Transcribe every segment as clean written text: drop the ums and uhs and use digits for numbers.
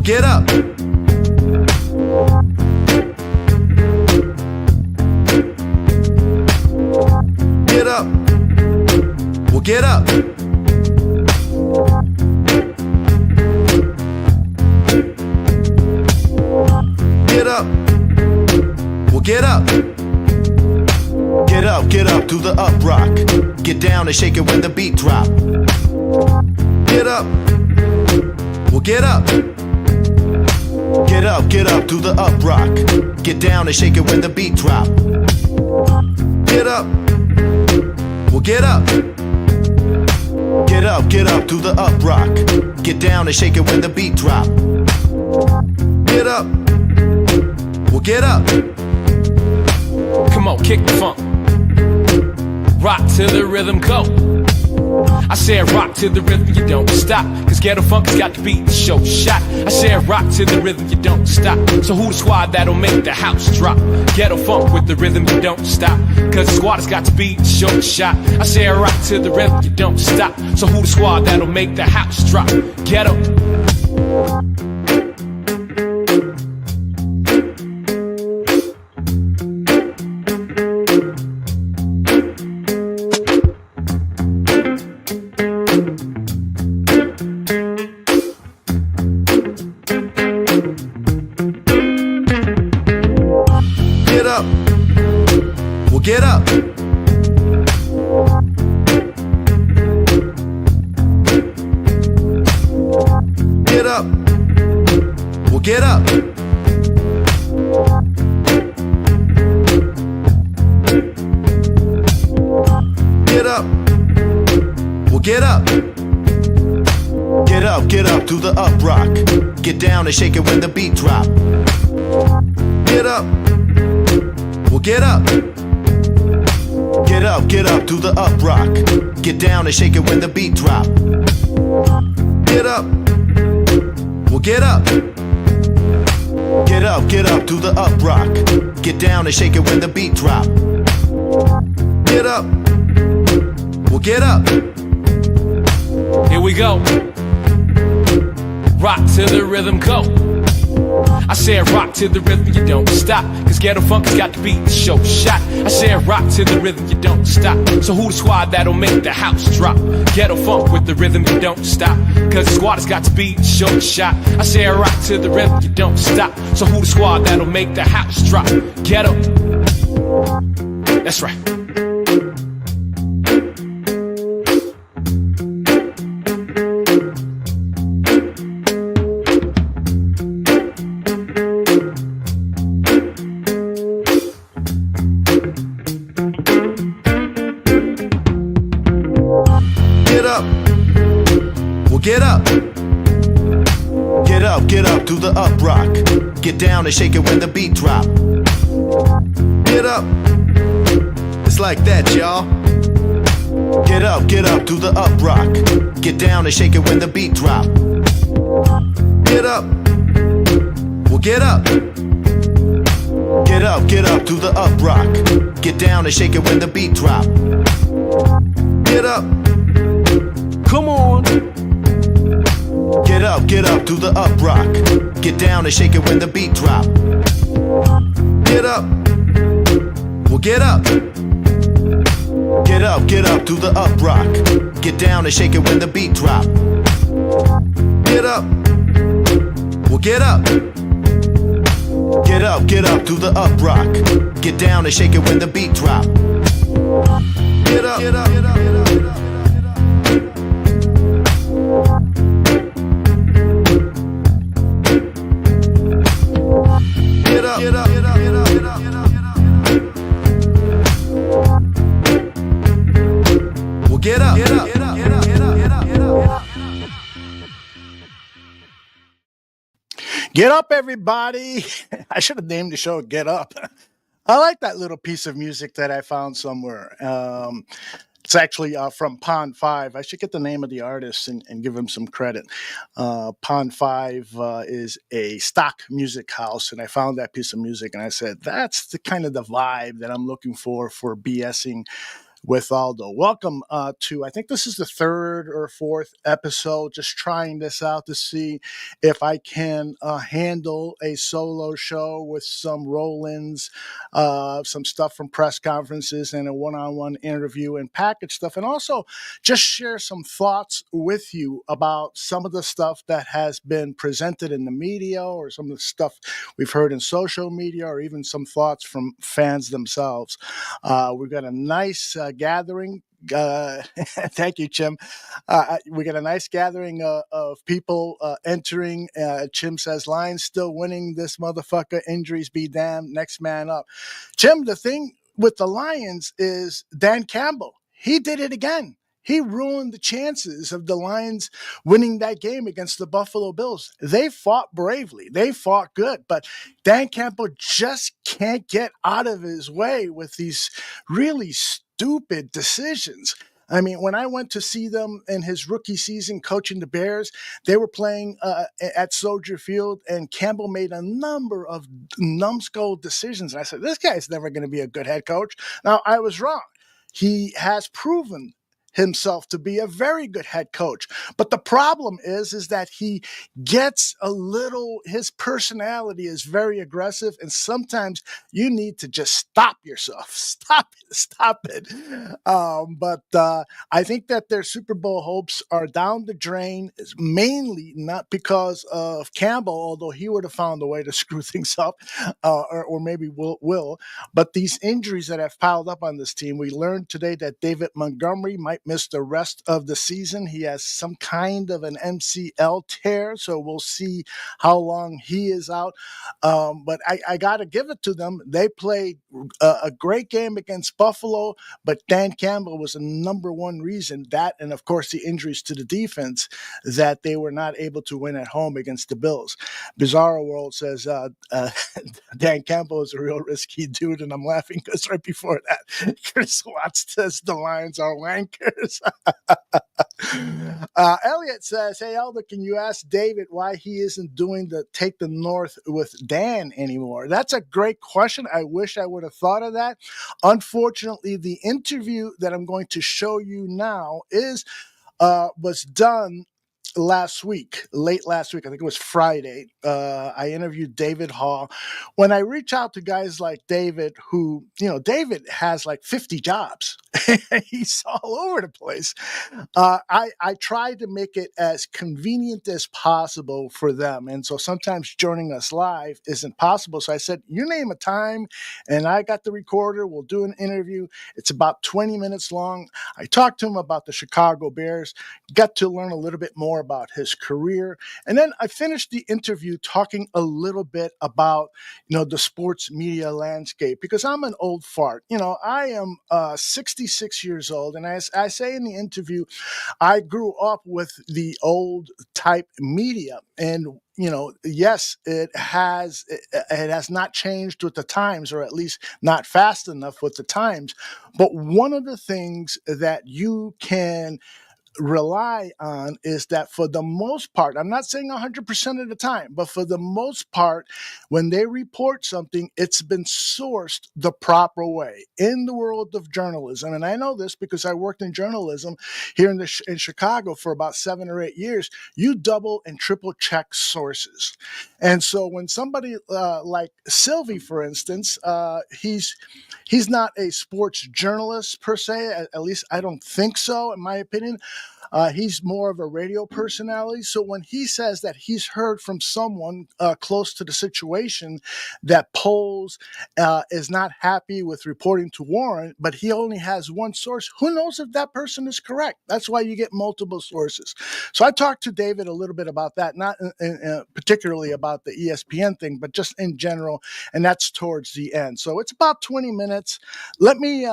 Get up. Get up. Well, get up. Get up. Well, get up. Get up to the up rock. Get down and shake it when the beat drop. Get up. Well, get up. Get up to the up rock. Get down and shake it when the beat drop. Get up. Well, get up. Get up to the up rock. Get down and shake it when the beat drop. Get up. Well, get up. Come on, kick the funk. Rock to the rhythm, go. I said rock to the rhythm, you don't stop. Cause ghetto funk has got to beat the show shot. I said rock to the rhythm, you don't stop. So who the squad that'll make the house drop? Ghetto funk with the rhythm, you don't stop. Cause the squad has got to beat the show shot. I said rock to the rhythm, you don't stop. So who the squad that'll make the house drop? Ghetto. Get up. Get up. Well, get up. Get up. Well, get up. Get up to the up rock. Get down and shake it when the beat drop. Get up. Well, get up. Get up to the up rock. Get down and shake it when the beat drop. Get up. Well, get up. Get up to the up rock. Get down and shake it when the beat drop. Get up. Well, get up. Here we go. Rock to the rhythm, go. I said rock to the rhythm, you don't stop. Cause ghetto funk has got to beat the show shot. I said rock to the rhythm, you don't stop. So who the squad that'll make the house drop? Ghetto funk with the rhythm, you don't stop. Cause the squad has got to beat the show shot. I said rock to the rhythm, you don't stop. So who the squad that'll make the house drop? Ghetto. That's right. Get up. Get up to the up rock. Get down and shake it when the beat drop. Get up. It's like that, y'all. Get up to the up rock. Get down and shake it when the beat drop. Get up. Well, get up. Get up to the up rock. Get down and shake it when the beat drop. Get up. Come on. Get up to the up rock. Get down and shake it when the beat drop. Get up. Well, get up. Get up to the up rock. Get down and shake it when the beat drop. Get up. Well, get up. Get up to the up rock. Get down and shake it when the beat drop. Get up. Get up. Get up. Get up. Get up. Get up, get up, get up, get up, get up. Get up, everybody. I should have named the show Get Up. I like that little piece of music that I found somewhere. It's actually from Pond 5. I should get the name of the artist and give him some credit. Pond 5 is a stock music house, and I found that piece of music, and I said, that's the kind of the vibe that I'm looking for BSing with Aldo. Welcome to, I think this is the third or fourth episode, just trying this out to see if I can handle a solo show with some roll-ins, some stuff from press conferences and a one-on-one interview and package stuff, and also just share some thoughts with you about some of the stuff that has been presented in the media or some of the stuff we've heard in social media or even some thoughts from fans themselves. We've got a nice gathering. Thank you, Chim. We got a nice gathering of people entering. Chim says, Lions still winning this motherfucker. Injuries be damned. Next man up. Chim, the thing with the Lions is Dan Campbell. He did it again. He ruined the chances of the Lions winning that game against the Buffalo Bills. They fought bravely. They fought good. But Dan Campbell just can't get out of his way with these really stupid decisions. I mean, when I went to see them in his rookie season coaching the Bears, they were playing at Soldier Field, and Campbell made a number of numbskull decisions. And I said, this guy's never going to be a good head coach. Now, I was wrong. He has proven himself to be a very good head coach. But the problem is that he gets his personality is very aggressive, and sometimes you need to just stop yourself. Stop it. But I think that their Super Bowl hopes are down the drain, mainly not because of Campbell, although he would have found a way to screw things up, or maybe will. But these injuries that have piled up on this team, we learned today that David Montgomery might miss the rest of the season. He has some kind of an MCL tear, so we'll see how long he is out. But I got to give it to them. They played a great game against Buffalo, but Dan Campbell was the number one reason, that and of course the injuries to the defense, that they were not able to win at home against the Bills. Bizarro World says Dan Campbell is a real risky dude, and I'm laughing because right before that, Chris Watts says the Lions are wankers. Elliot says, hey, Aldo, can you ask David why he isn't doing the Take the North with Dan anymore? That's a great question. I wish I would have thought of that. Unfortunately, the interview that I'm going to show you now was done late last week. I think it was Friday. I interviewed David Haugh. When I reach out to guys like David, who, David has like 50 jobs. He's all over the place. I try to make it as convenient as possible for them. And so sometimes joining us live isn't possible. So I said, you name a time, and I got the recorder. We'll do an interview. It's about 20 minutes long. I talked to him about the Chicago Bears, got to learn a little bit more about his career. And then I finished the interview talking a little bit about, the sports media landscape, because I'm an old fart. I am 66 years old. And as I say in the interview, I grew up with the old type media. And yes, it has not changed with the times, or at least not fast enough with the times. But one of the things that you can rely on is that for the most part, I'm not saying 100% of the time, but for the most part, when they report something, it's been sourced the proper way in the world of journalism. And I know this because I worked in journalism here in Chicago for about 7 or 8 years. You double and triple check sources. And so when somebody like Sylvie, for instance, he's not a sports journalist per se, at least I don't think so, in my opinion. He's more of a radio personality. So when he says that he's heard from someone close to the situation that Poles is not happy with reporting to Warren, but he only has one source, who knows if that person is correct? That's why you get multiple sources. So I talked to David a little bit about that, not particularly about the ESPN thing, but just in general, and that's towards the end. So it's about 20 minutes. Let me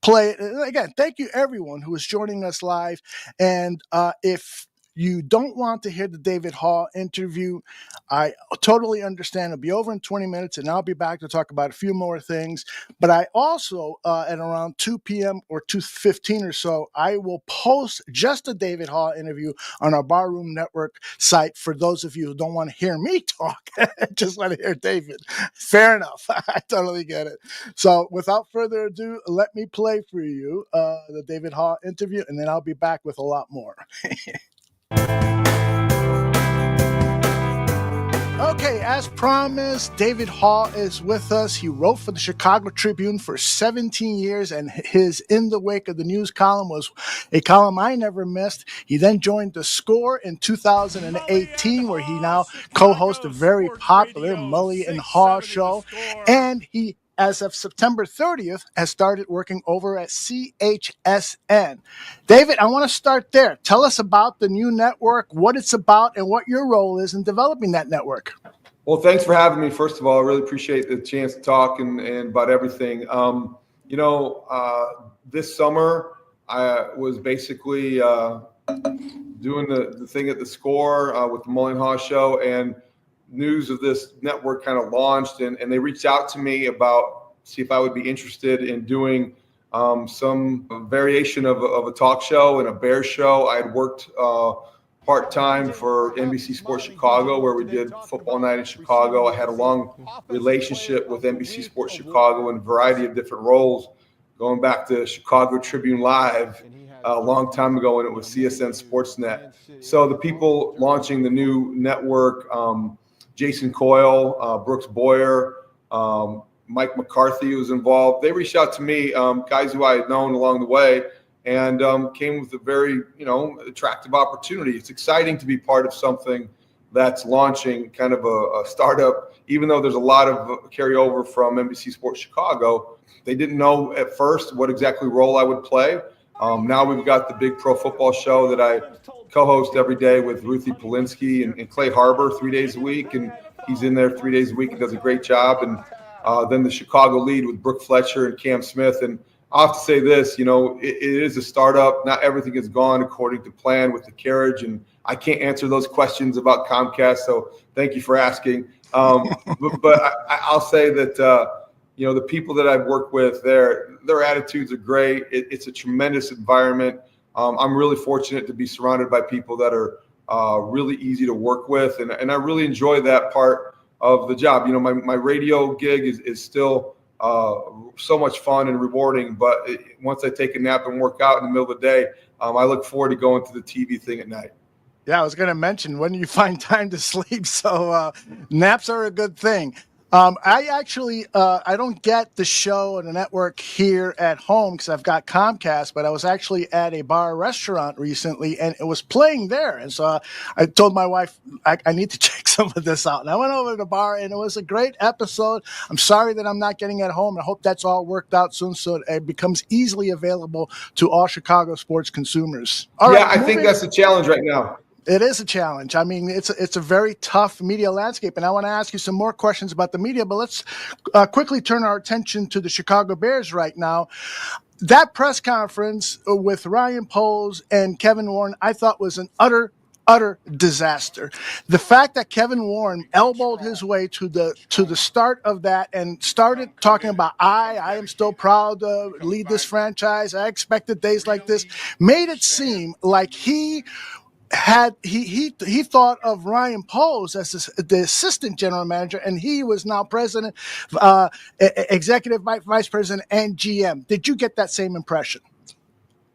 play it. Again, thank you everyone who is joining us live. And if you don't want to hear the David Haugh interview, I totally understand. It'll be over in 20 minutes, and I'll be back to talk about a few more things. But I also, at around 2 p.m. or 2:15 or so, I will post just a David Haugh interview on our Barroom Network site for those of you who don't want to hear me talk, just want to hear David. Fair enough. I totally get it. So without further ado, let me play for you the David Haugh interview, and then I'll be back with a lot more. Okay, as promised, David Haugh is with us. He wrote for the Chicago Tribune for 17 years, and his In the Wake of the News column was a column I never missed. He then joined The Score in 2018, where he now co-hosts a very popular Mully and Haugh show, and he, as of September 30th, has started working over at CHSN. David, I want to start there. Tell us about the new network, what it's about, and what your role is in developing that network. Well, thanks for having me. First of all, I really appreciate the chance to talk and about everything. This summer, I was basically doing the thing at The Score with the Mully and Haugh show, and news of this network kind of launched, and they reached out to me about see if I would be interested in doing some variation of a talk show and a Bears show. I had worked part-time for NBC Sports Chicago, where we did Football Night in Chicago. I had a long relationship with NBC Sports Chicago in a variety of different roles, going back to Chicago Tribune Live a long time ago when it was CSN Sportsnet. So the people launching the new network, Jason Coyle, Brooks Boyer, Mike McCarthy was involved. They reached out to me, guys who I had known along the way, and came with a very, attractive opportunity. It's exciting to be part of something that's launching, kind of a startup, even though there's a lot of carryover from NBC Sports Chicago. They didn't know at first what exactly role I would play. Now we've got the big pro football show that I co-host every day with Ruthie Polinsky and Clay Harbor 3 days a week, and he's in there 3 days a week and does a great job. And then the Chicago Lead with Brooke Fletcher and Cam Smith. And I'll have to say this, it is a startup. Not everything has gone according to plan with the carriage, and I can't answer those questions about Comcast, so thank you for asking. But I'll say that the people that I've worked with, their attitudes are great. It's a tremendous environment. I'm really fortunate to be surrounded by people that are really easy to work with, and I really enjoy that part of the job. My radio gig is still so much fun and rewarding, but once I take a nap and work out in the middle of the day, I look forward to going to the TV thing at night. Yeah, I was going to mention, when do you find time to sleep? So naps are a good thing. I actually, I don't get the show and the network here at home because I've got Comcast, but I was actually at a bar restaurant recently and it was playing there. And so I told my wife, I need to check some of this out. And I went over to the bar and it was a great episode. I'm sorry that I'm not getting it at home. I hope that's all worked out soon so it becomes easily available to all Chicago sports consumers. All right, I think that's the challenge right now. It is a challenge. I mean, it's a very tough media landscape, and I want to ask you some more questions about the media, but let's quickly turn our attention to the Chicago Bears right now. That press conference with Ryan Poles and Kevin Warren, I thought was an utter disaster. The fact that Kevin Warren elbowed his way to the start of that and started talking about I am still proud to lead this franchise. I expected days like this, made it seem like he thought of Ryan Poles as the assistant general manager, and he was now president, executive vice president, and GM. Did you get that same impression?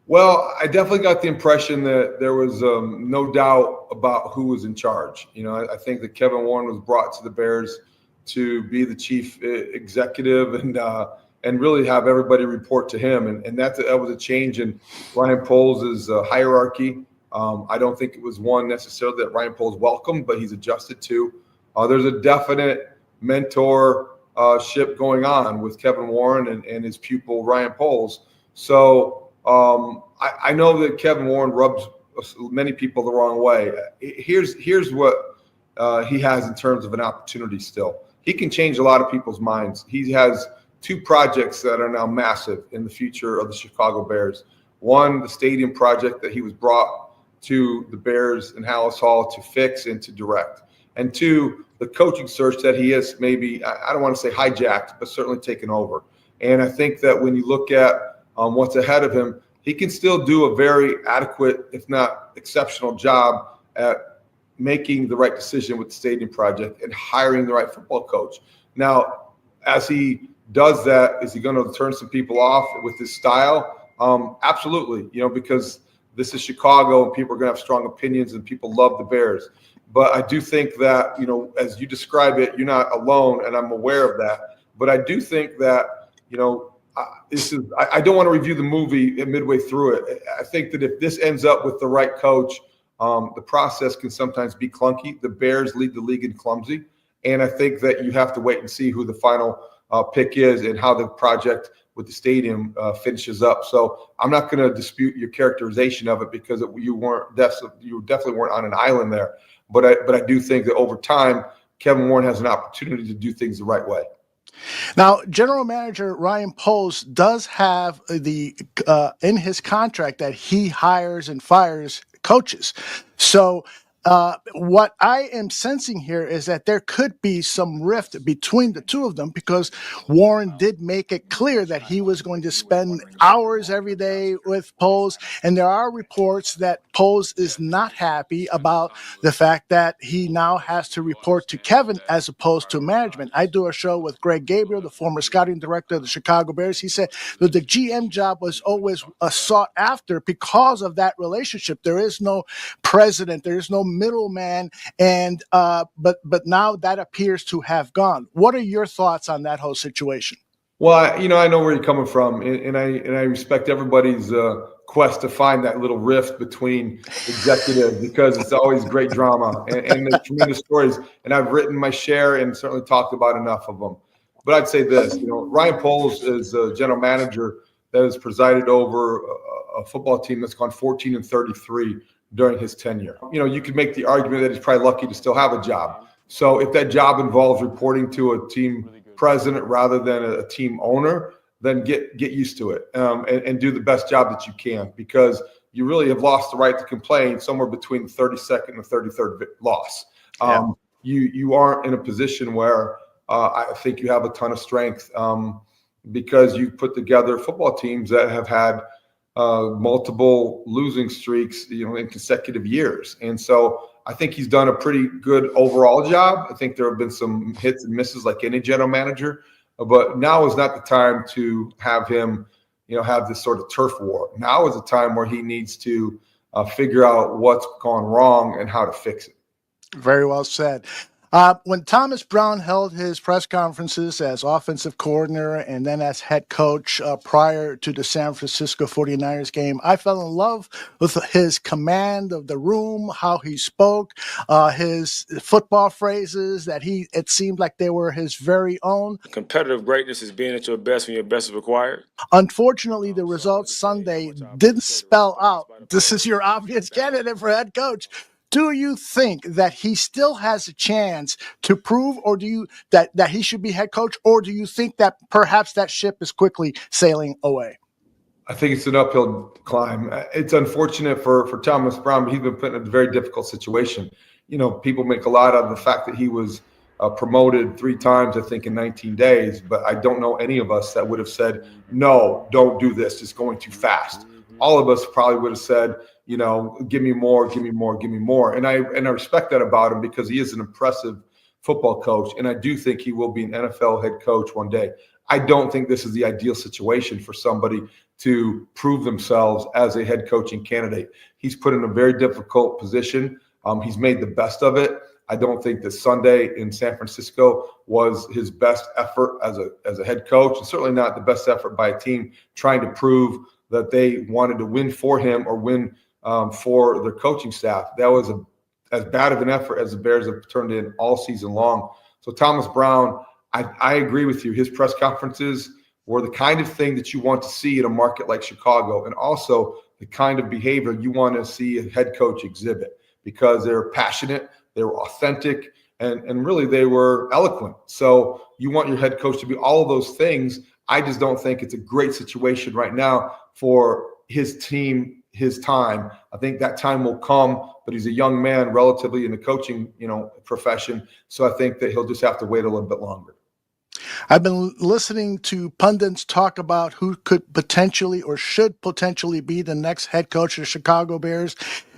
Well, I definitely got the impression that there was no doubt about who was in charge. I think that Kevin Warren was brought to the Bears to be the chief executive and really have everybody report to him, and that was a change in Ryan Poles' hierarchy. I don't think it was one necessarily that Ryan Poles welcomed, but he's adjusted to. There's a definite mentorship going on with Kevin Warren and his pupil, Ryan Poles. So I know that Kevin Warren rubs many people the wrong way. Here's what he has in terms of an opportunity still. He can change a lot of people's minds. He has two projects that are now massive in the future of the Chicago Bears. One, the stadium project that he was brought to the Bears and Hallis Hall to fix and to direct. And two, the coaching search that he has maybe, I don't want to say hijacked, but certainly taken over. And I think that when you look at what's ahead of him, he can still do a very adequate, if not exceptional job at making the right decision with the stadium project and hiring the right football coach. Now, as he does that, is he going to turn some people off with his style? Absolutely, because this is Chicago and people are going to have strong opinions and people love the Bears. But I do think that, as you describe it, you're not alone, and I'm aware of that. But I do think that, I don't want to review the movie midway through it. I think that if this ends up with the right coach, the process can sometimes be clunky. The Bears lead the league in clumsy. And I think that you have to wait and see who the final pick is and how the project with the stadium finishes up. So I'm not going to dispute your characterization of it because you definitely weren't on an island there. But I do think that over time, Kevin Warren has an opportunity to do things the right way. Now, General Manager Ryan Poles does have in his contract that he hires and fires coaches. So what I am sensing here is that there could be some rift between the two of them because Warren did make it clear that he was going to spend hours every day with Poles. And there are reports that Poles is not happy about the fact that he now has to report to Kevin as opposed to management. I do a show with Greg Gabriel, the former scouting director of the Chicago Bears. He said that the GM job was always sought after because of that relationship. There is no president. There is no middleman, and but now that appears to have gone. What are your thoughts on that whole situation? Well, I know where you're coming from, and I respect everybody's quest to find that little rift between executives because it's always great drama and there's tremendous stories. And I've written my share and certainly talked about enough of them. But I'd say this: Ryan Poles is a general manager that has presided over a football team that's gone 14-33. During his tenure. You could make the argument that he's probably lucky to still have a job. So if that job involves reporting to a team president rather than a team owner, then get used to it and do the best job that you can, because you really have lost the right to complain somewhere between the 32nd and the 33rd loss. You aren't in a position where I think you have a ton of strength because you've put together football teams that have had multiple losing streaks, in consecutive years. And so I think he's done a pretty good overall job. I think there have been some hits and misses like any general manager, but now is not the time to have him, have this sort of turf war. Now is the time where he needs to figure out what's gone wrong and how to fix it. Very well said. When Thomas Brown held his press conferences as offensive coordinator and then as head coach prior to the San Francisco 49ers game, I fell in love with his command of the room, how he spoke, his football phrases that it seemed like they were his very own. Competitive greatness is being at your best when your best is required. Unfortunately, the results Sunday didn't spell out, this is your obvious candidate for head coach. Do you think that he still has a chance to prove, or do you that he should be head coach, or do you think that perhaps that ship is quickly sailing away? I think it's an uphill climb. It's unfortunate for Thomas Brown, but he's been put in a very difficult situation. People make a lot of the fact that he was promoted 3 times, I think, in 19 days, but I don't know any of us that would have said, no, don't do this. It's going too fast. All of us probably would have said, give me more, give me more, give me more. And I respect that about him because he is an impressive football coach. And I do think he will be an NFL head coach one day. I don't think this is the ideal situation for somebody to prove themselves as a head coaching candidate. He's put in a very difficult position. He's made the best of it. I don't think that Sunday in San Francisco was his best effort as a head coach, and certainly not the best effort by a team trying to prove that they wanted to win for him or win for their coaching staff. That was as bad of an effort as the Bears have turned in all season long. So Thomas Brown, I agree with you. His press conferences were the kind of thing that you want to see in a market like Chicago, and also the kind of behavior you want to see a head coach exhibit, because they were passionate, they were authentic, and really they were eloquent. So you want your head coach to be all of those things. I just don't think it's a great situation right now for his team his time. I think that time will come, but he's a young man relatively in the coaching, profession. So I think that he'll just have to wait a little bit longer. I've been listening to pundits talk about who could potentially or should potentially be the next head coach of the Chicago Bears.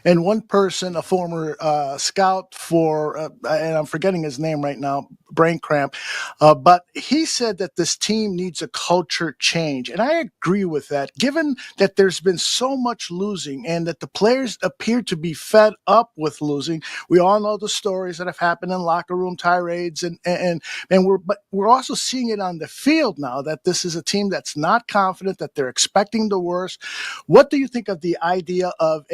And one person, a former scout for, and I'm forgetting his name right now, brain cramp, but he said that this team needs a culture change. And I agree with that, given that there's been so much losing and that the players appear to be fed up with losing. We all know the stories that have happened in locker room tirades, but we're also seeing it on the field now that this is a team that's not confident, that they're expecting the worst. What do you think of the idea of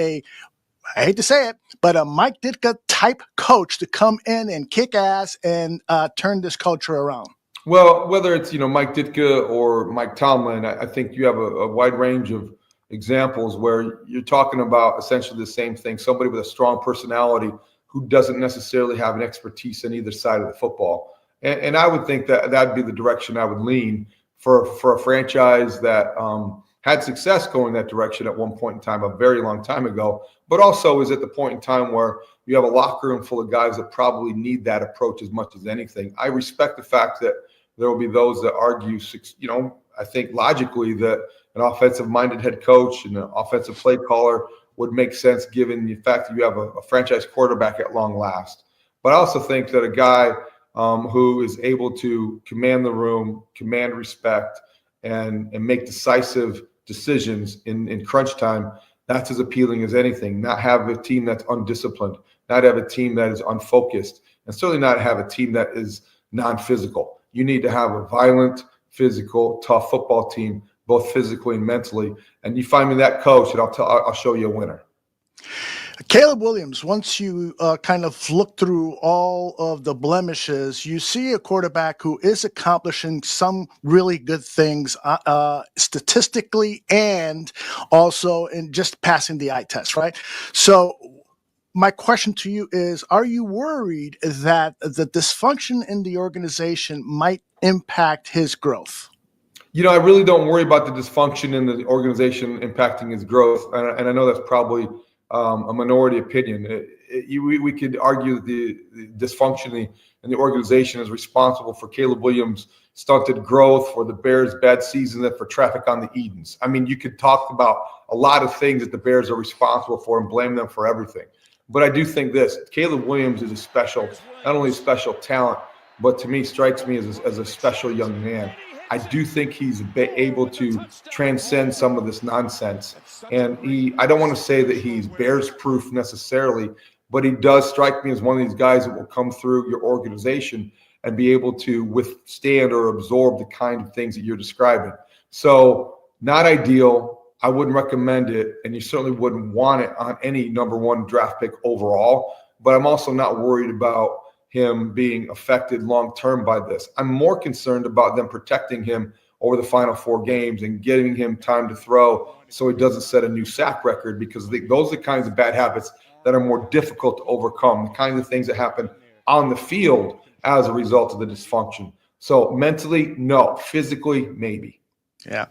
I hate to say it, but a Mike Ditka type coach to come in and kick ass and turn this culture around? Well, whether it's, Mike Ditka or Mike Tomlin, I think you have a wide range of examples where you're talking about essentially the same thing. Somebody with a strong personality who doesn't necessarily have an expertise on either side of the football. And I would think that that'd be the direction I would lean for a franchise that had success going that direction at one point in time, a very long time ago, but also is at the point in time where you have a locker room full of guys that probably need that approach as much as anything. I respect the fact that there will be those that argue, I think logically that an offensive-minded head coach and an offensive play caller would make sense given the fact that you have a franchise quarterback at long last. But I also think that a guy who is able to command the room, command respect, and make decisive decisions in crunch time, that's as appealing as anything. Not have a team that's undisciplined, not have a team that is unfocused, and certainly not have a team that is non-physical. You need to have a violent, physical, tough football team, both physically and mentally. And you find me that coach, and I'll show you a winner. Caleb Williams, once you kind of look through all of the blemishes, you see a quarterback who is accomplishing some really good things statistically and also in just passing the eye test, right? So my question to you is, are you worried that the dysfunction in the organization might impact his growth? I really don't worry about the dysfunction in the organization impacting his growth. And I know that's probably a minority opinion. We could argue that the dysfunction in the organization is responsible for Caleb Williams' stunted growth, for the Bears' bad season, and for traffic on the Edens. I mean, you could talk about a lot of things that the Bears are responsible for and blame them for everything. But I do think this: Caleb Williams is not only a special talent, but to me strikes me as a special young man. I do think he's able to transcend some of this nonsense. And I don't want to say that he's Bears proof necessarily, but he does strike me as one of these guys that will come through your organization and be able to withstand or absorb the kind of things that you're describing. So not ideal. I wouldn't recommend it. And you certainly wouldn't want it on any number one draft pick overall. But I'm also not worried about him being affected long-term by this. I'm more concerned about them protecting him over the final 4 games and getting him time to throw so he doesn't set a new sack record, because those are the kinds of bad habits that are more difficult to overcome, the kinds of things that happen on the field as a result of the dysfunction. So mentally, no. Physically, maybe. Yeah.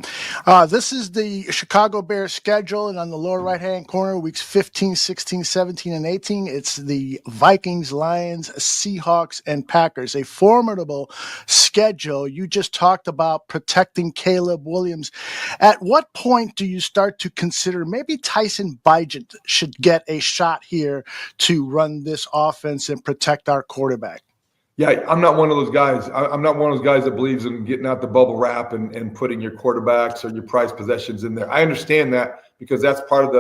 This is the Chicago Bears schedule, and on the lower right-hand corner, weeks 15, 16, 17, and 18, it's the Vikings, Lions, Seahawks, and Packers. A formidable schedule. You just talked about protecting Caleb Williams. At what point do you start to consider maybe Tyson Bagent should get a shot here to run this offense and protect our quarterback? Yeah, I'm not one of those guys. I'm not one of those guys that believes in getting out the bubble wrap and putting your quarterbacks or your prized possessions in there. I understand that because that's part of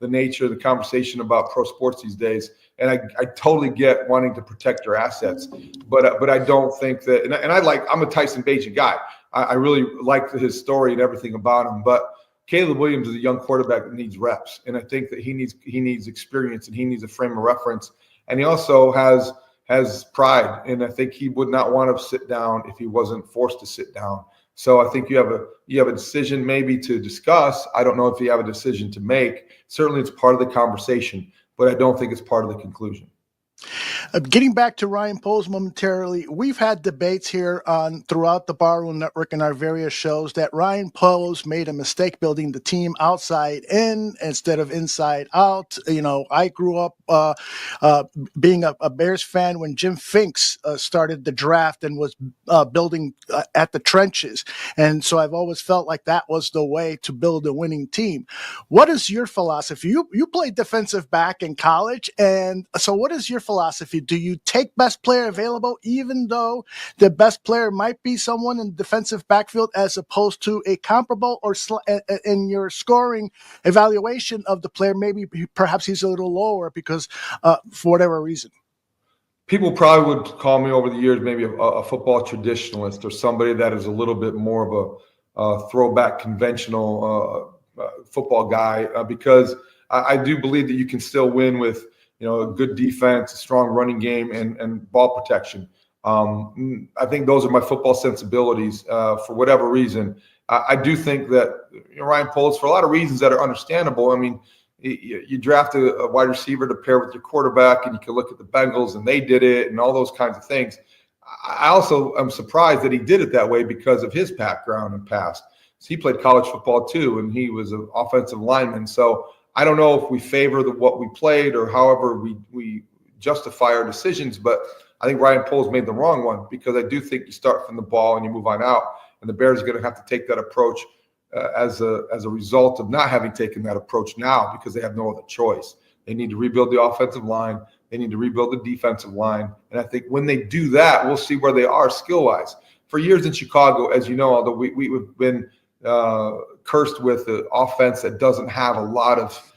the nature of the conversation about pro sports these days. And I totally get wanting to protect your assets. But I don't think that – and I'm a Tyson Bagent guy. I really like his story and everything about him. But Caleb Williams is a young quarterback that needs reps. And I think that he needs experience and he needs a frame of reference. And he also has pride, and I think he would not want to sit down if he wasn't forced to sit down. So I think you have a decision maybe to discuss. I don't know if you have a decision to make. Certainly it's part of the conversation, but I don't think it's part of the conclusion. Getting back to Ryan Poles momentarily, we've had debates here on throughout the Barroom Network and our various shows that Ryan Poles made a mistake building the team outside in instead of inside out. You know, I grew up being a Bears fan when Jim Finks started the draft and was building at the trenches. And so I've always felt like that was the way to build a winning team. What is your philosophy? You played defensive back in college, and so what is your philosophy? Do you take best player available, even though the best player might be someone in defensive backfield, as opposed to a comparable, or in your scoring evaluation of the player, maybe perhaps he's a little lower because for whatever reason? People probably would call me over the years maybe a football traditionalist, or somebody that is a little bit more of a throwback conventional football guy, because I do believe that you can still win with, a good defense, a strong running game, and ball protection. I think those are my football sensibilities. For whatever reason, I do think that Ryan Poles, for a lot of reasons that are understandable. I mean, you draft a wide receiver to pair with your quarterback, and you can look at the Bengals, and they did it, and all those kinds of things. I also am surprised that he did it that way because of his background and past. So he played college football too, and he was an offensive lineman. So I don't know if we favor what we played or however we justify our decisions, but I think Ryan Poles made the wrong one, because I do think you start from the ball and you move on out, and the Bears are going to have to take that approach as a result of not having taken that approach now, because they have no other choice. They need to rebuild the offensive line. They need to rebuild the defensive line. And I think when they do that, we'll see where they are skill-wise. For years in Chicago, as you know, although we've been cursed with the offense that doesn't have a lot of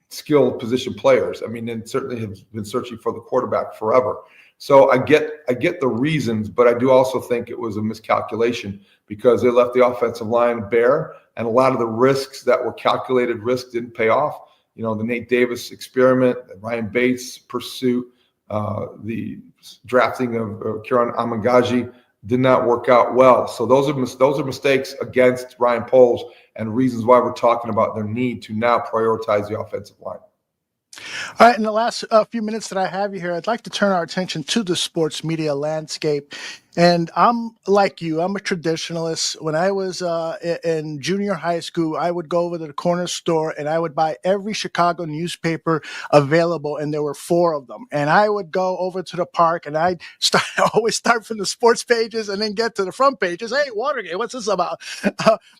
skilled position players. I mean, and certainly have been searching for the quarterback forever. So I get the reasons, but I do also think it was a miscalculation, because they left the offensive line bare, and a lot of the risks that were calculated risks didn't pay off. The Nate Davis experiment, the Ryan Bates pursuit, the drafting of Kieran Amangaji did not work out well. So those are mistakes against Ryan Poles, and reasons why we're talking about their need to now prioritize the offensive line. All right, in the last few minutes that I have you here, I'd like to turn our attention to the sports media landscape. And I'm like you, I'm a traditionalist. When I was in junior high school, I would go over to the corner store and I would buy every Chicago newspaper available, and there were 4 of them. And I would go over to the park, and I'd always start from the sports pages and then get to the front pages. Hey, Watergate, what's this about?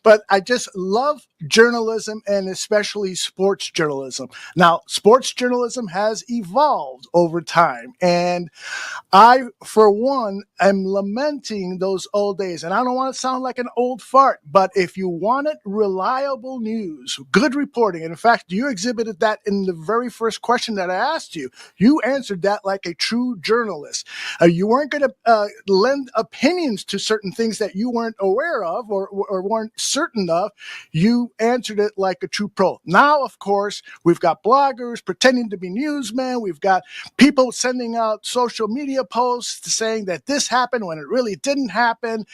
But I just love journalism, and especially sports journalism. Now, sports journalism has evolved over time, and I, for one, am lamenting those old days. And I don't want to sound like an old fart, but if you wanted reliable news, good reporting, and in fact, you exhibited that in the very first question that I asked you. You answered that like a true journalist. You weren't going to lend opinions to certain things that you weren't aware of or weren't certain of. You answered it like a true pro. Now, of course, we've got bloggers pretending to be newsmen. We've got people sending out social media posts saying that this happened when it really didn't happen.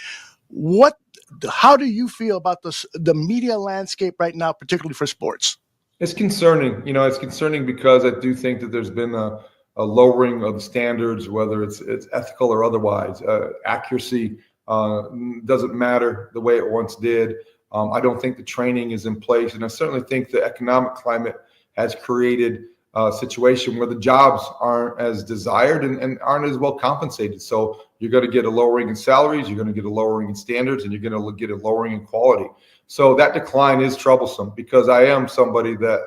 How do you feel about the media landscape right now, particularly for sports? It's concerning. It's concerning because I do think that there's been a lowering of the standards, whether it's ethical or otherwise. Accuracy doesn't matter the way it once did. I don't think the training is in place, and I certainly think the economic climate has created a situation where the jobs aren't as desired and aren't as well compensated. So you're going to get a lowering in salaries, you're going to get a lowering in standards, and you're going to get a lowering in quality. So that decline is troublesome, because I am somebody that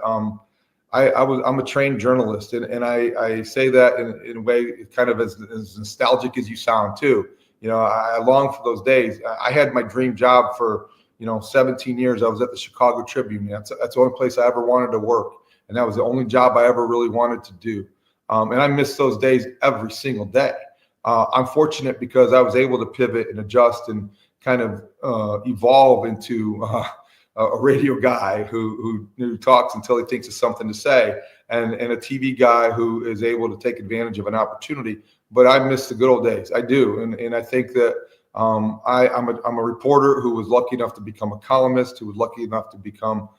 I'm a trained journalist, and I say that in a way kind of as nostalgic as you sound too. I long for those days. I had my dream job for 17 years. I was at the Chicago Tribune. That's the only place I ever wanted to work. And that was the only job I ever really wanted to do. And I miss those days every single day. I'm fortunate because I was able to pivot and adjust and kind of evolve into a radio guy who talks until he thinks of something to say, and a TV guy who is able to take advantage of an opportunity. But I miss the good old days. I do. And I think that I'm a reporter who was lucky enough to become a columnist, who was lucky enough to become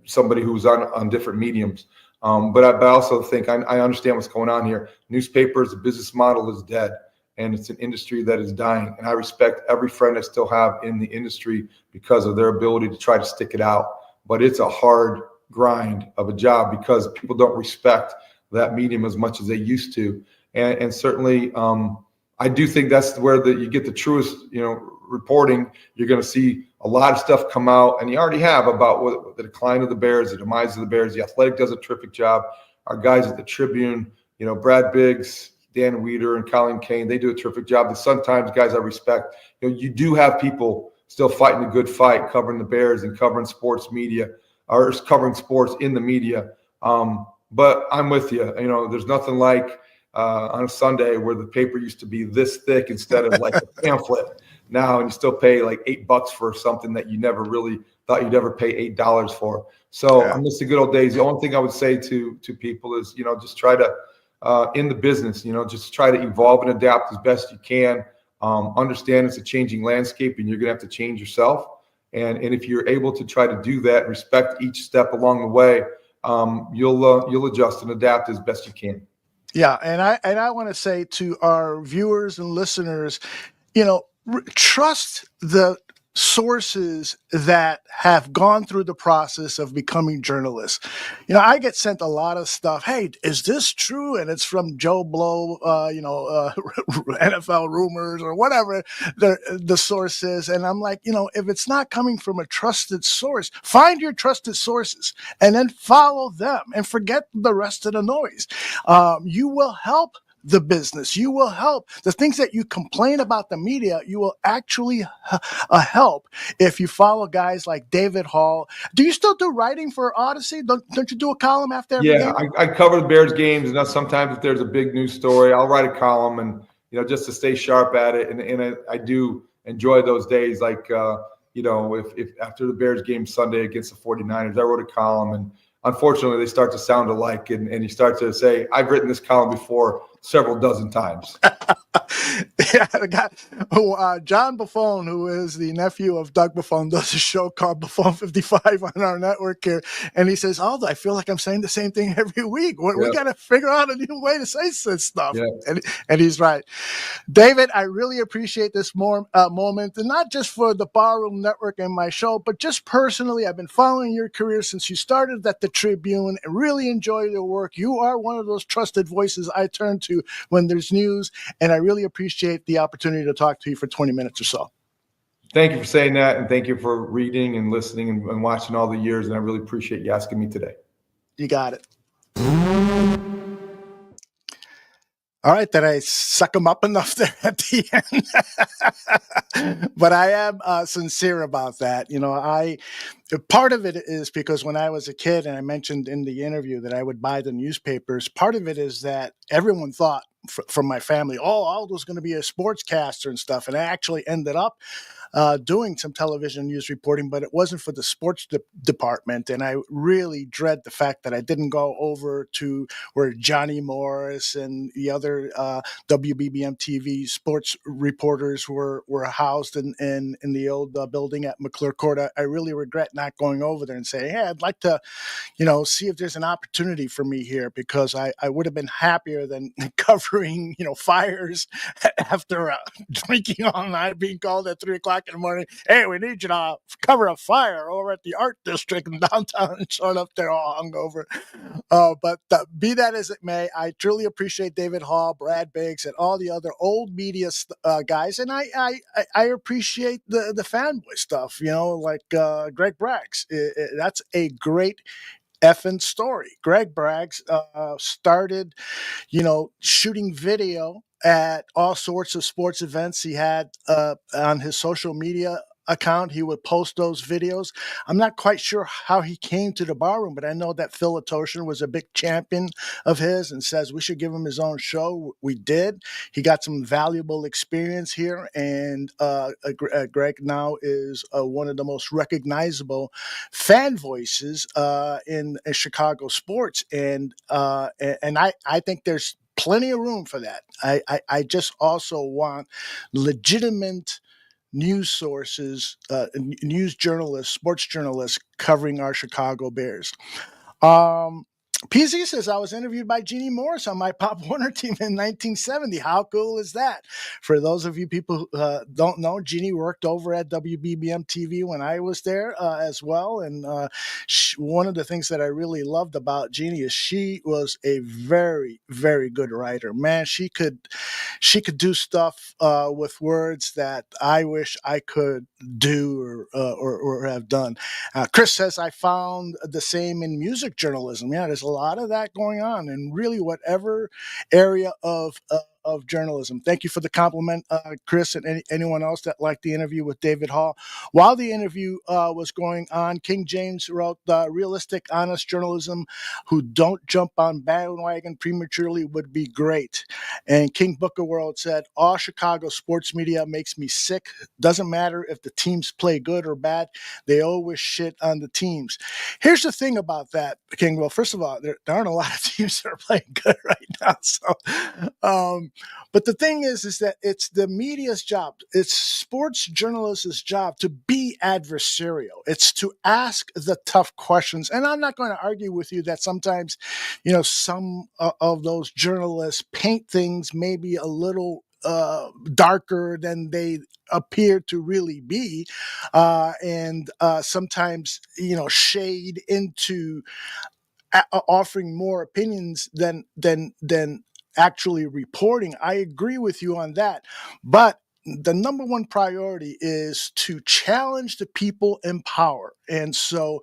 somebody who was on different mediums. But I also think I understand what's going on here. Newspapers, the business model is dead, and it's an industry that is dying. And I respect every friend I still have in the industry because of their ability to try to stick it out. But it's a hard grind of a job because people don't respect that medium as much as they used to. And certainly, I do think that's where you get the truest, reporting. You're going to see a lot of stuff come out, and you already have, about the decline of the Bears, the demise of the Bears. The Athletic does a terrific job. Our guys at the Tribune, Brad Biggs, Dan Wiederer, and Colin Kane, they do a terrific job. The Sun-Times guys I respect. You do have people still fighting a good fight, covering the Bears and covering sports media, or covering sports in the media. But I'm with you. There's nothing like on a Sunday where the paper used to be this thick instead of like a pamphlet now, and you still pay like $8 for something that you never really thought you'd ever pay $8 for. So I miss the good old days. The only thing I would say to people is, just try to, in the business, just try to evolve and adapt as best you can. Understand it's a changing landscape and you're going to have to change yourself. And if you're able to try to do that, respect each step along the way, you'll adjust and adapt as best you can. Yeah, and I want to say to our viewers and listeners, trust the sources that have gone through the process of becoming journalists. I get sent a lot of stuff. Hey, is this true? And it's from Joe Blow, NFL rumors or whatever the source is. And I'm like, if it's not coming from a trusted source, find your trusted sources and then follow them and forget the rest of the noise. You will help the business. You will help the things that you complain about the media. You will actually help if you follow guys like David Haugh. Do you still do writing for Odyssey? Don't you do a column after every game? I cover the Bears games, and sometimes if there's a big news story, I'll write a column, and just to stay sharp at it. And I do enjoy those days. Like if after the Bears game Sunday against the 49ers, I wrote a column, and unfortunately they start to sound alike, and you start to say, I've written this column before several dozen times. Yeah, the guy, John Buffone, who is the nephew of Doug Buffone, does a show called Buffone 55 on our network here. And he says, Aldo, I feel like I'm saying the same thing every week. We got to figure out a new way to say this stuff. Yeah. And he's right. David, I really appreciate this moment, and not just for the Barroom Network and my show, but just personally. I've been following your career since you started at the Tribune and really enjoy your work. You are one of those trusted voices I turn to when there's news, and I really appreciate the opportunity to talk to you for 20 minutes or so. Thank you for saying that, and thank you for reading and listening and watching all the years, and I really appreciate you asking me today. You got it. All right, did I suck them up enough there at the end? But I am sincere about that. Part of it is because when I was a kid, and I mentioned in the interview that I would buy the newspapers, part of it is that everyone thought from my family, Aldo's going to be a sportscaster and stuff. And I actually ended up doing some television news reporting, but it wasn't for the sports department. And I really dread the fact that I didn't go over to where Johnny Morris and the other WBBM TV sports reporters were housed in the old building at McClure Court. I really regret not going over there and saying, hey, I'd like to, see if there's an opportunity for me here, because I would have been happier than covering, fires after drinking all night, being called at 3:00 in the morning. Hey, we need you to cover a fire over at the art district in downtown, and showing up there all hungover. But be that as it may, I truly appreciate David Haugh, Brad Biggs, and all the other old media guys. And I appreciate the fanboy stuff, like Greg Braggs. That's a great effing story. Greg Braggs started, shooting video at all sorts of sports events he had on his social media account. He would post those videos. I'm not quite sure how he came to the barroom, but I know that Phil Atoshan was a big champion of his and says we should give him his own show. We did. He got some valuable experience here, and Greg now is one of the most recognizable fan voices in Chicago sports, and I think there's plenty of room for that. I just also want legitimate news sources, news journalists, sports journalists covering our Chicago Bears. PZ says, I was interviewed by Jeannie Morris on my Pop Warner team in 1970. How cool is that? For those of you people who don't know, Jeannie worked over at WBBM TV when I was there as well. And one of the things that I really loved about Jeannie is she was a very, very good writer. Man, she could do stuff with words that I wish I could do or have done. Chris says, I found the same in music journalism. Yeah, there's a lot of that going on in really whatever area of journalism. Thank you for the compliment, Chris, and anyone else that liked the interview with David Haugh. While the interview was going on, King James wrote, realistic, honest journalism who don't jump on bandwagon prematurely would be great. And King Booker World said, all Chicago sports media makes me sick. Doesn't matter if the teams play good or bad. They always shit on the teams. Here's the thing about that, King. Well, first of all, there aren't a lot of teams that are playing good right now. So, but the thing is that it's the media's job. It's sports journalists' job to be adversarial. It's to ask the tough questions. And I'm not going to argue with you that sometimes, some of those journalists paint things maybe a little darker than they appear to really be, and sometimes shade into offering more opinions than actually reporting. I agree with you on that, but the number one priority is to challenge the people in power. And so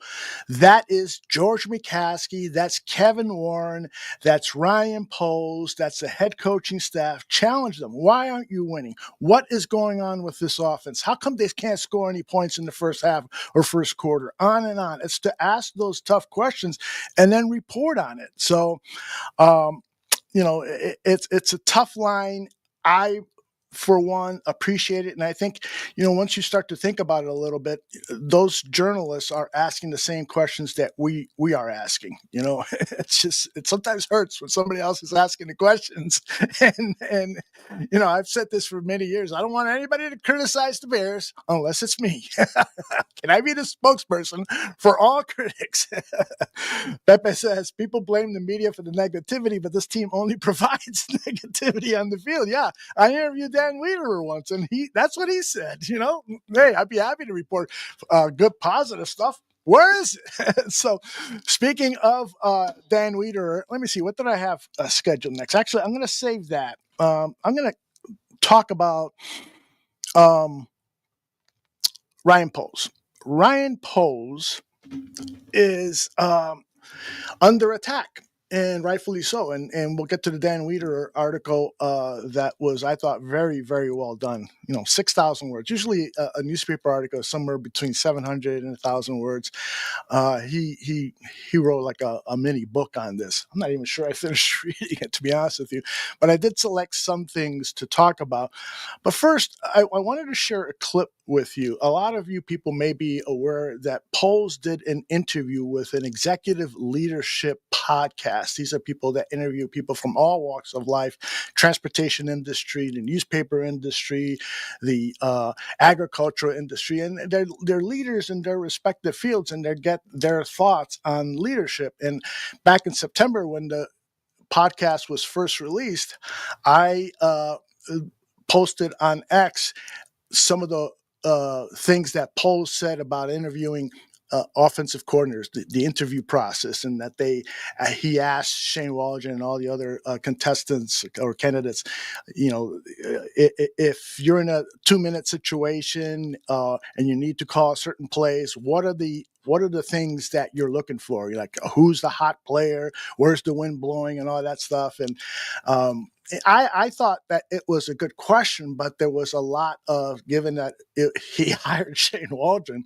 that is George McCaskey, that's Kevin Warren, that's Ryan Poles, that's the head coaching staff. Challenge them. Why aren't you winning? What is going on with this offense? How come they can't score any points in the first half or first quarter? On and on. It's to ask those tough questions and then report on it. So, it's a tough line. I, for one, appreciate it. And I think, once you start to think about it a little bit, those journalists are asking the same questions that we are asking. It sometimes hurts when somebody else is asking the questions. And I've said this for many years. I don't want anybody to criticize the Bears unless it's me. Can I be the spokesperson for all critics? Pepe says, people blame the media for the negativity, but this team only provides negativity on the field. Yeah, I interviewed Dan Wiederer once, and that's what he said. Hey, I'd be happy to report good, positive stuff. Where is it? So, speaking of Dan Wiederer, let me see. What did I have scheduled next? Actually, I'm going to save that. I'm going to talk about Ryan Poles. Ryan Poles is under attack, and rightfully so. And we'll get to the Dan Wiederer article that was, I thought, very, very well done. 6,000 words. Usually a newspaper article is somewhere between 700 and 1,000 words. He wrote like a mini book on this. I'm not even sure I finished reading it, to be honest with you, but I did select some things to talk about. But first, I wanted to share a clip with you. A lot of you people may be aware that Poles did an interview with an executive leadership podcast. These are people that interview people from all walks of life, transportation industry, the newspaper industry, the agricultural industry, and they're leaders in their respective fields, and they get their thoughts on leadership. And back in September, when the podcast was first released, I posted on X some of the things that Poles said about interviewing offensive coordinators, the interview process, and that he asked Shane Waldron and all the other contestants or candidates, if you're in a 2-minute situation and you need to call certain plays, what are the things that you're looking for? You're like, who's the hot player? Where's the wind blowing and all that stuff? And I thought that it was a good question, but there was a lot of, given that he hired Shane Waldron,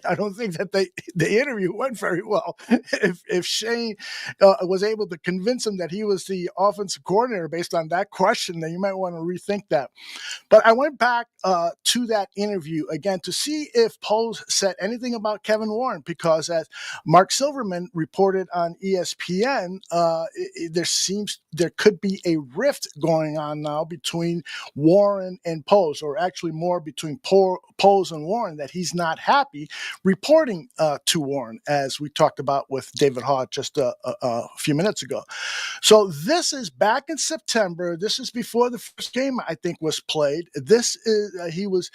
I don't think that the interview went very well. If Shane was able to convince him that he was the offensive coordinator based on that question, then you might want to rethink that. But I went back to that interview again to see if Poles said anything about Kevin Warren. Warren, because as Mark Silverman reported on ESPN, there could be a rift going on now between Warren and Pose, or actually more between Pose and Warren, that he's not happy reporting to Warren, as we talked about with David Haugh just a few minutes ago. So this is back in September. This is before the first game, I think, was played. This is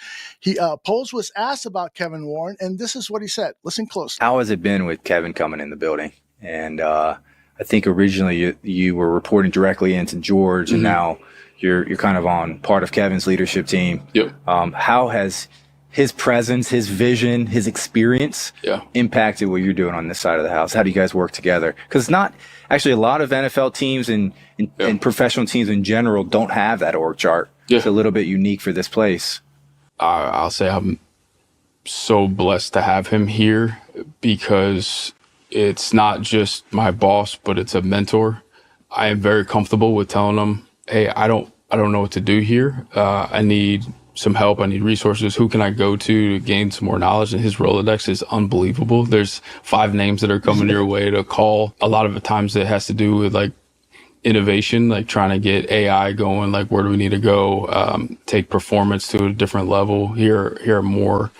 Pose was asked about Kevin Warren, and this is what he said. Listen closely. How has it been with Kevin coming in the building? And I think originally you were reporting directly into George, and now you're kind of on part of Kevin's leadership team. Yep. How has his presence, his vision, his experience impacted what you're doing on this side of the house? How do you guys work together? Because not actually a lot of NFL teams and professional teams in general don't have that org chart. It's a little bit unique for this place. I'll say I'm so blessed to have him here, because it's not just my boss, but it's a mentor. I am very comfortable with telling him, hey, I don't know what to do here. I need some help. I need resources. Who can I go to gain some more knowledge? And his Rolodex is unbelievable. There's 5 names that are coming your way to call. A lot of the times it has to do with like innovation, like trying to get AI going, like where do we need to go, take performance to a different level. Here are more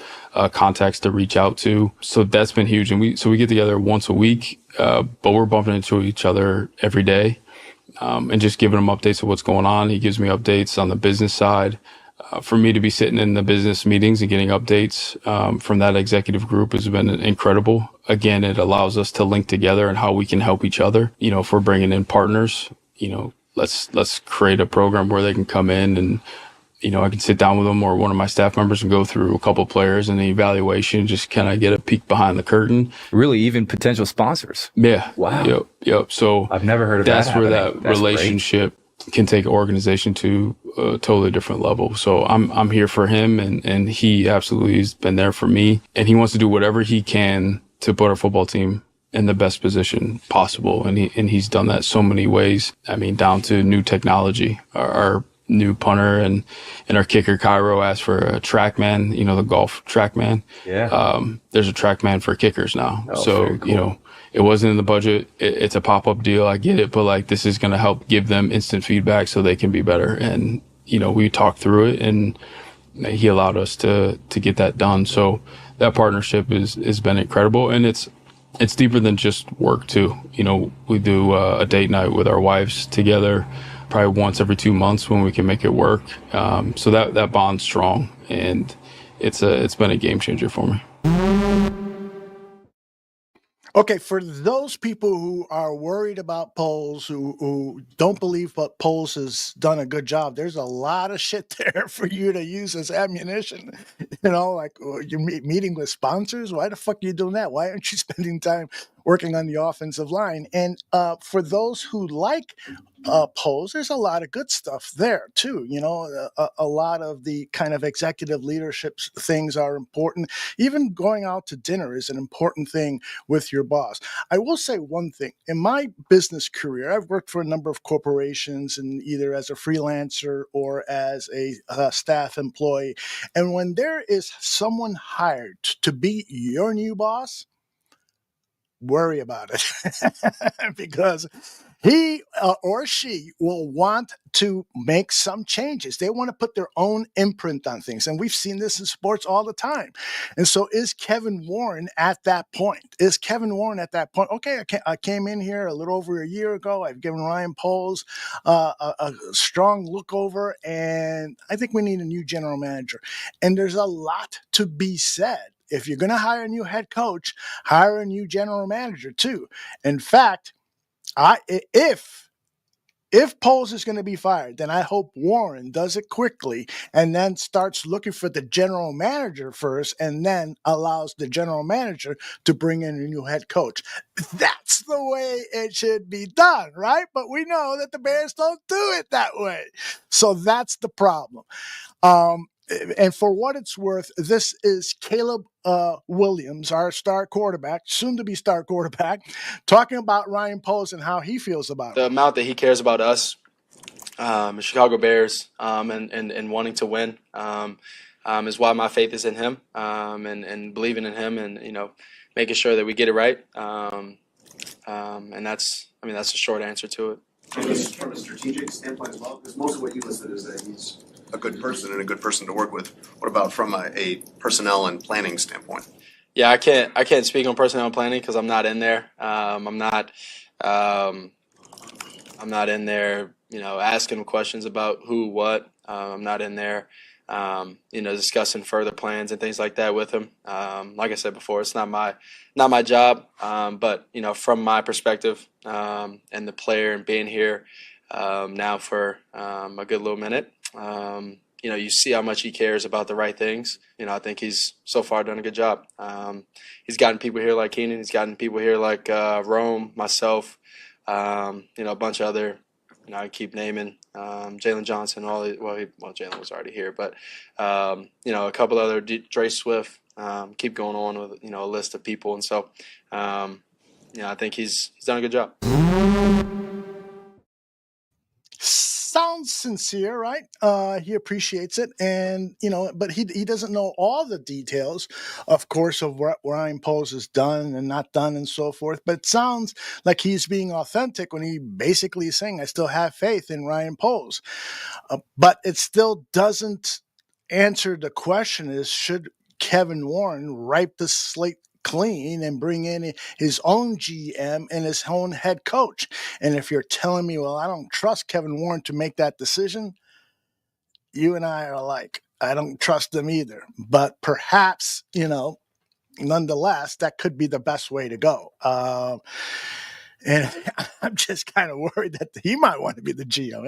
contacts to reach out to. So that's been huge. And we get together once a week, but we're bumping into each other every day, and just giving him updates of what's going on. He gives me updates on the business side. For me to be sitting in the business meetings and getting updates from that executive group has been incredible. Again, it allows us to link together and how we can help each other. You know, if we're bringing in partners, you know, let's create a program where they can come in and, you know, I can sit down with them or one of my staff members and go through a couple of players and the evaluation, just kind of get a peek behind the curtain. Really, even potential sponsors. Yeah. Wow. Yep. So I've never heard of that. That's where that relationship can take an organization to a totally different level. So I'm here for him, and he absolutely has been there for me, and he wants to do whatever he can to put our football team in the best position possible. And he's done that so many ways. I mean, down to new technology. Our new punter and our kicker Cairo asked for a TrackMan, you know, the golf TrackMan. Yeah. There's a TrackMan for kickers now. Oh, so, very cool. You know, it wasn't in the budget. It's a pop-up deal. I get it. But like, this is going to help give them instant feedback so they can be better. And, you know, we talked through it, and he allowed us to get that done. So that partnership has been incredible. And it's deeper than just work too. You know, we do a date night with our wives together, probably once every 2 months when we can make it work. So that bond's strong, and it's been a game changer for me. Okay, for those people who are worried about Poles, who don't believe but Poles has done a good job, there's a lot of shit there for you to use as ammunition. You know, like you're meeting with sponsors. Why the fuck are you doing that? Why aren't you spending time working on the offensive line? And for those who like Poles, there's a lot of good stuff there too. You know, a lot of the kind of executive leadership things are important. Even going out to dinner is an important thing with your boss. I will say one thing. In my business career, I've worked for a number of corporations, and either as a freelancer or as a staff employee. And when there is someone hired to be your new boss, worry about it because he or she will want to make some changes. They want to put their own imprint on things. And we've seen this in sports all the time. And so is Kevin Warren at that point? Okay, I came in here a little over a year ago. I've given Ryan Poles a strong look over, and I think we need a new general manager. And there's a lot to be said. If you're going to hire a new head coach, hire a new general manager too. In fact, if Poles is going to be fired, then I hope Warren does it quickly and then starts looking for the general manager first, and then allows the general manager to bring in a new head coach. That's the way it should be done, right? But we know that the Bears don't do it that way. So that's the problem. And for what it's worth, this is Caleb Williams, our star quarterback, soon to be star quarterback, talking about Ryan Poles and how he feels about it. The amount that he cares about us, Chicago Bears, and wanting to win. is why my faith is in him, and believing in him, and making sure that we get it right. And that's the short answer to it. I guess from a strategic standpoint as well, because most of what you listed is that he's a good person and a good person to work with. What about from a personnel and planning standpoint? Yeah, I can't speak on personnel and planning because I'm not in there. I'm not in there, asking them questions about who, what. I'm not in there, discussing further plans and things like that with him. Like I said before, it's not my job. But from my perspective, and the player and being here now for a good little minute, you see how much he cares about the right things. I think he's so far done a good job. He's gotten people here like Keenan. He's gotten people here like Rome, myself, a bunch of other. I keep naming Jalen Johnson. Jalen was already here, but a couple other Dre Swift. Keep going on with a list of people, and so I think he's done a good job. Sounds sincere, right? He appreciates it, and but he doesn't know all the details, of course, of what Ryan Poles has done and not done and so forth. But it sounds like he's being authentic when he basically is saying, "I still have faith in Ryan Poles," but it still doesn't answer the question: is should Kevin Warren wipe the slate clean and bring in his own GM and his own head coach? And if you're telling me, well, I don't trust Kevin Warren to make that decision, you and I are alike. I don't trust them either. But perhaps, nonetheless, that could be the best way to go. And I'm just kind of worried that he might want to be the GM.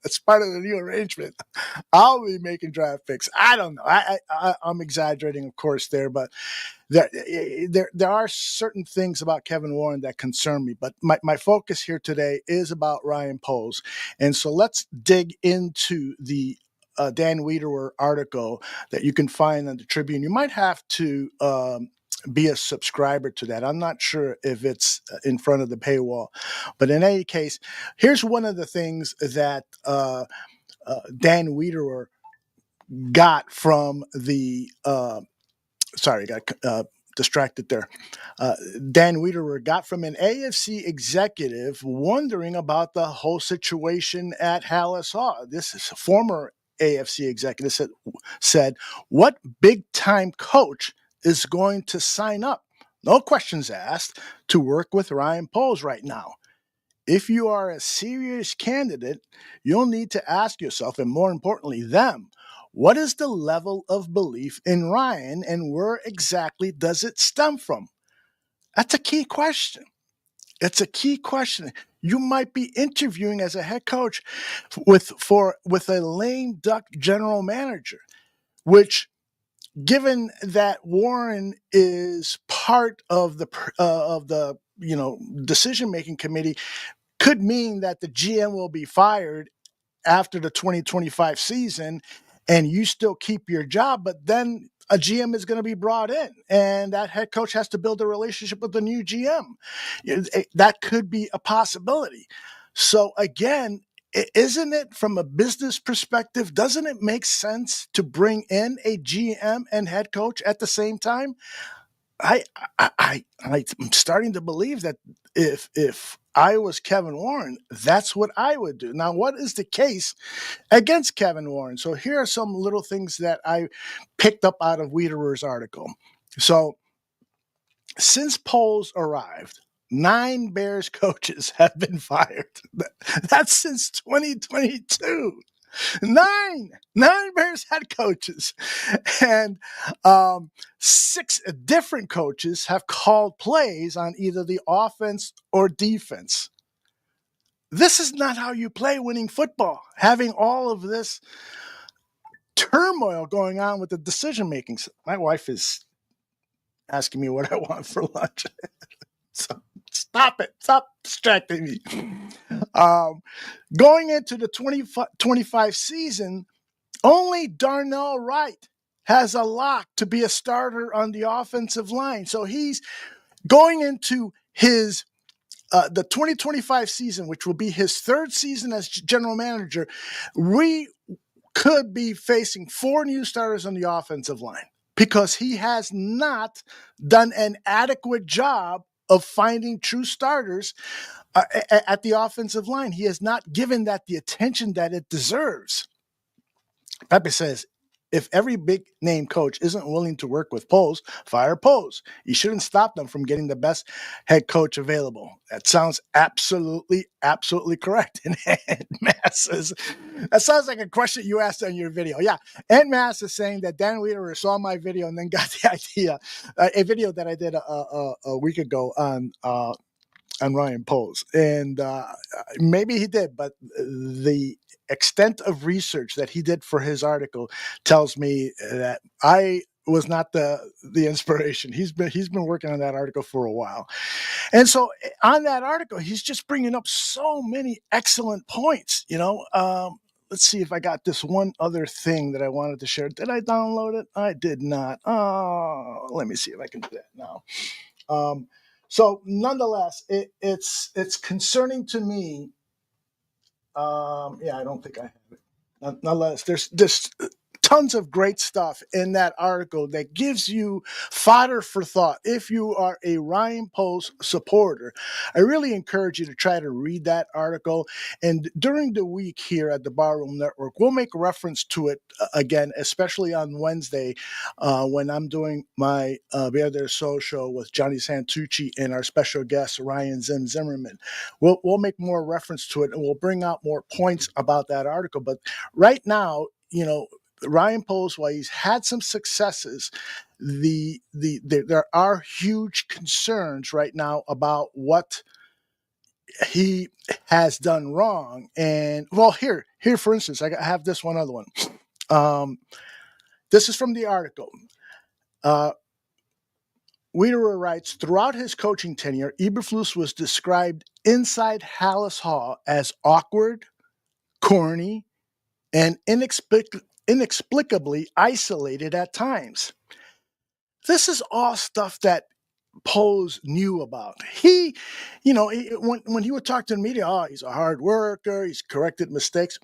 That's part of the new arrangement. I'll be making draft picks. I don't know. I'm exaggerating, of course, there, but there are certain things about Kevin Warren that concern me. But my focus here today is about Ryan Poles. And so let's dig into the Dan Wiederer article that you can find on the Tribune. You might have to be a subscriber to that. I'm not sure if it's in front of the paywall, but in any case, here's one of the things that Dan Wiederer got from the sorry, got distracted there. Dan Wiederer got from an AFC executive wondering about the whole situation at Hallis Haugh. This is a former AFC executive said, what big-time coach is going to sign up, no questions asked, to work with Ryan Poles right now? If you are a serious candidate, you'll need to ask yourself, and more importantly, them, what is the level of belief in Ryan and where exactly does it stem from? That's a key question. It's a key question. You might be interviewing as a head coach with a lame duck general manager, which, given that Warren is part of the decision-making committee, could mean that the GM will be fired after the 2025 season and you still keep your job, but then a GM is going to be brought in and that head coach has to build a relationship with the new GM. That could be a possibility. So again, isn't it, from a business perspective, doesn't it make sense to bring in a GM and head coach at the same time? I'm starting to believe that if I was Kevin Warren, that's what I would do. Now, what is the case against Kevin Warren? So here are some little things that I picked up out of Wiederer's article. So since Poles arrived, 9 Bears coaches have been fired. That's since 2022. Nine Bears head coaches, and 6 different coaches have called plays on either the offense or defense. This is not how you play winning football, having all of this turmoil going on with the decision making. My wife is asking me what I want for lunch. So stop it. Stop distracting me. Going into the 2025 season, only Darnell Wright has a lock to be a starter on the offensive line. So he's going into his the 2025 season, which will be his 3rd season as general manager, could be facing 4 new starters on the offensive line because he has not done an adequate job of finding true starters at the offensive line. He has not given that the attention that it deserves. Pepe says, if every big name coach isn't willing to work with Poles, fire Poles. You shouldn't stop them from getting the best head coach available. That sounds absolutely correct. And Ed Mass says, that sounds like a question you asked on your video. Yeah, Ed Mass is saying that Dan Wiederer saw my video and then got the idea, a video that I did a week ago on Ryan Poles. And maybe he did, but the extent of research that he did for his article tells me that I was not the inspiration. He's been working on that article for a while. And so on that article, he's just bringing up so many excellent points, let's see if I got this one other thing that I wanted to share. Did I download it? I did not. Oh, let me see if I can do that now. So nonetheless, it's concerning to me. I don't think I have it. Nonetheless, there's tons of great stuff in that article that gives you fodder for thought. If you are a Ryan Poles supporter, I really encourage you to try to read that article. And during the week here at the Barroom Network, we'll make reference to it again, especially on Wednesday when I'm doing my Wiederer Soul show with Johnny Santucci and our special guest, Ryan Zimmerman. We'll make more reference to it and we'll bring out more points about that article. But right now, Ryan Poles, while he's had some successes, there are huge concerns right now about what he has done wrong. And well, here for instance, I have this one other one. This is from the article. Wiederer writes, throughout his coaching tenure, Eberflus was described inside Halas Hall as awkward, corny, and inexplicably isolated at times. This is all stuff that Poles knew about. He, when he would talk to the media, he's a hard worker. He's corrected mistakes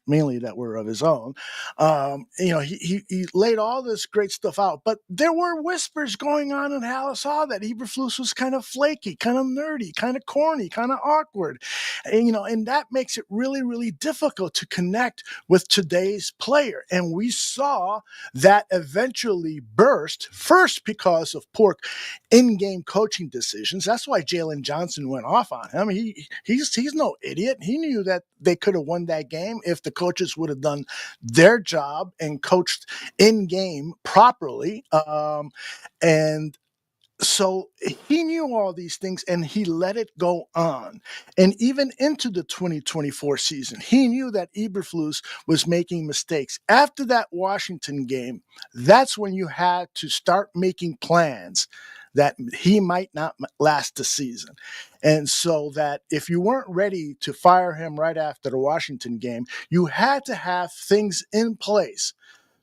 mainly that were of his own. He laid all this great stuff out, but there were whispers going on in Halas Hall that Eberflus was kind of flaky, kind of nerdy, kind of corny, kind of awkward, and that makes it really, really difficult to connect with today's player. And we saw that eventually burst first because of poor in-game coaching decisions. That's why Jalen Johnson went off on him. He's no idiot. He knew that they could have won that game if the coaches would have done their job and coached in-game properly. And so he knew all these things and he let it go on. And even into the 2024 season, he knew that Eberflus was making mistakes. After that Washington game, that's when you had to start making plans that he might not last the season. And so that if you weren't ready to fire him right after the Washington game, you had to have things in place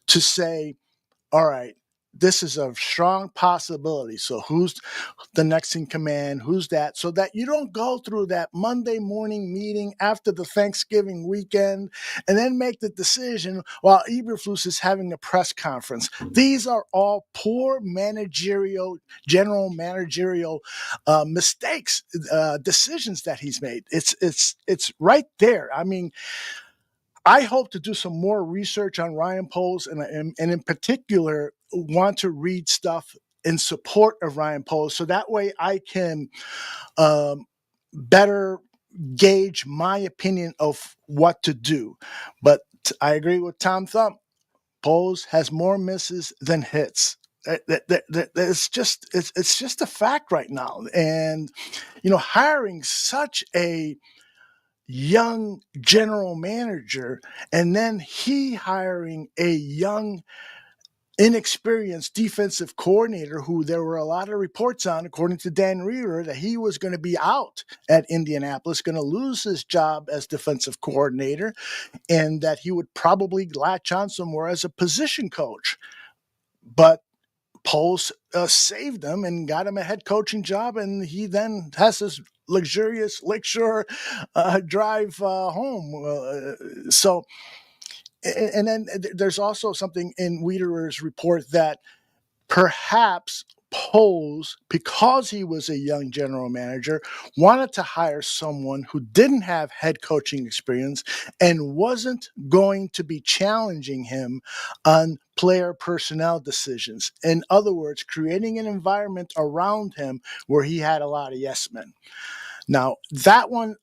to say, all right, this is a strong possibility. So who's the next in command? Who's that? So that you don't go through that Monday morning meeting after the Thanksgiving weekend and then make the decision while Eberflus is having a press conference. These are all poor general managerial mistakes, decisions that he's made. It's right there. I mean, I hope to do some more research on Ryan Poles and in particular want to read stuff in support of Ryan Poles so that way I can better gauge my opinion of what to do. But I agree with Tom Thump. Poles has more misses than hits. It's just a fact right now. And, hiring such a young general manager and then he hiring a young inexperienced defensive coordinator who there were a lot of reports on, according to Dan Wiederer, that he was going to be out at Indianapolis, going to lose his job as defensive coordinator, and that he would probably latch on somewhere as a position coach. But Poles saved him and got him a head coaching job, and he then has this luxurious lakeshore drive home. So And then there's also something in Wiederer's report that perhaps Poles, because he was a young general manager, wanted to hire someone who didn't have head coaching experience and wasn't going to be challenging him on player personnel decisions. In other words, creating an environment around him where he had a lot of yes men. Now, that one,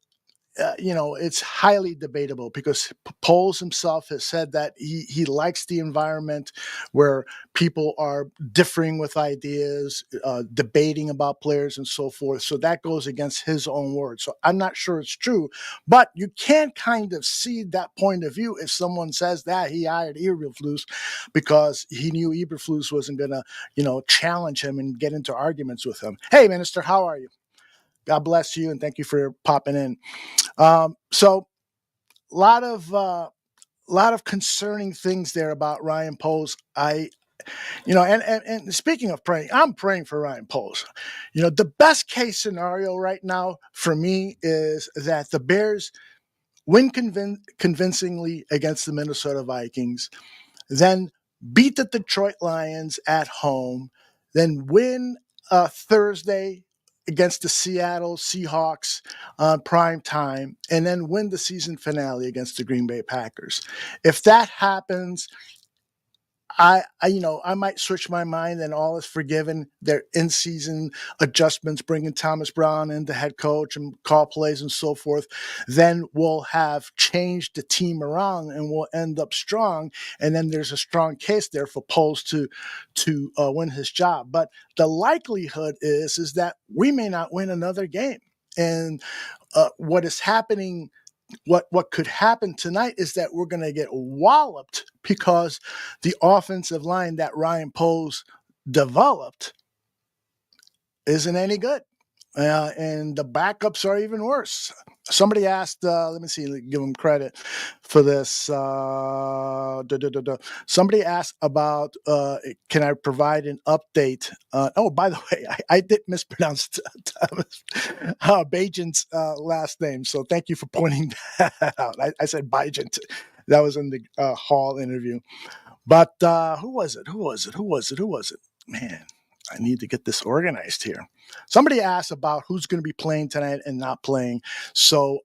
it's highly debatable because Poles himself has said that he likes the environment where people are differing with ideas, debating about players and so forth. So that goes against his own words. So I'm not sure it's true, but you can kind of see that point of view if someone says that he hired Eberflus because he knew Eberflus wasn't going to, challenge him and get into arguments with him. Hey, Minister, how are you? God bless you, and thank you for popping in. So a lot of concerning things there about Ryan Poles. And speaking of praying, I'm praying for Ryan Poles. The best case scenario right now for me is that the Bears win convincingly against the Minnesota Vikings, then beat the Detroit Lions at home, then win Thursday against the Seattle Seahawks on prime time, and then win the season finale against the Green Bay Packers. If that happens, I might switch my mind and all is forgiven. Their in-season adjustments, bringing Thomas Brown in the head coach and call plays and so forth, then we'll have changed the team around and we'll end up strong. And then there's a strong case there for Poles to win his job. But the likelihood is that we may not win another game. And what is happening, what could happen tonight is that we're going to get walloped because the offensive line that Ryan Poles developed isn't any good. And the backups are even worse. Somebody asked, let me see, give them credit for this. Somebody asked about, can I provide an update? By the way, I did mispronounce Thomas Bajent's last name. So thank you for pointing that out. I said Bajent. That was in the Hall interview. But who was it? Man, I need to get this organized here. Somebody asked about who's going to be playing tonight and not playing. So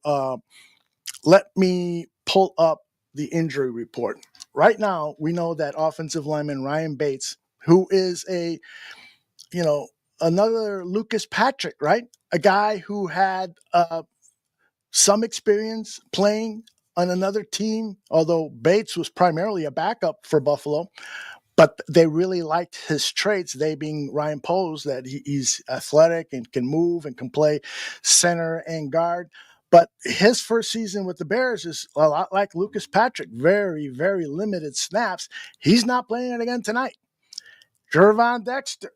let me pull up the injury report. Right now, we know that offensive lineman Ryan Bates, who is another Lucas Patrick, right? A guy who had some experience playing on another team, although Bates was primarily a backup for Buffalo. But they really liked his traits, they being Ryan Poles, that he's athletic and can move and can play center and guard. But his first season with the Bears is a lot like Lucas Patrick, very, very limited snaps. He's not playing it again tonight. Gervon Dexter,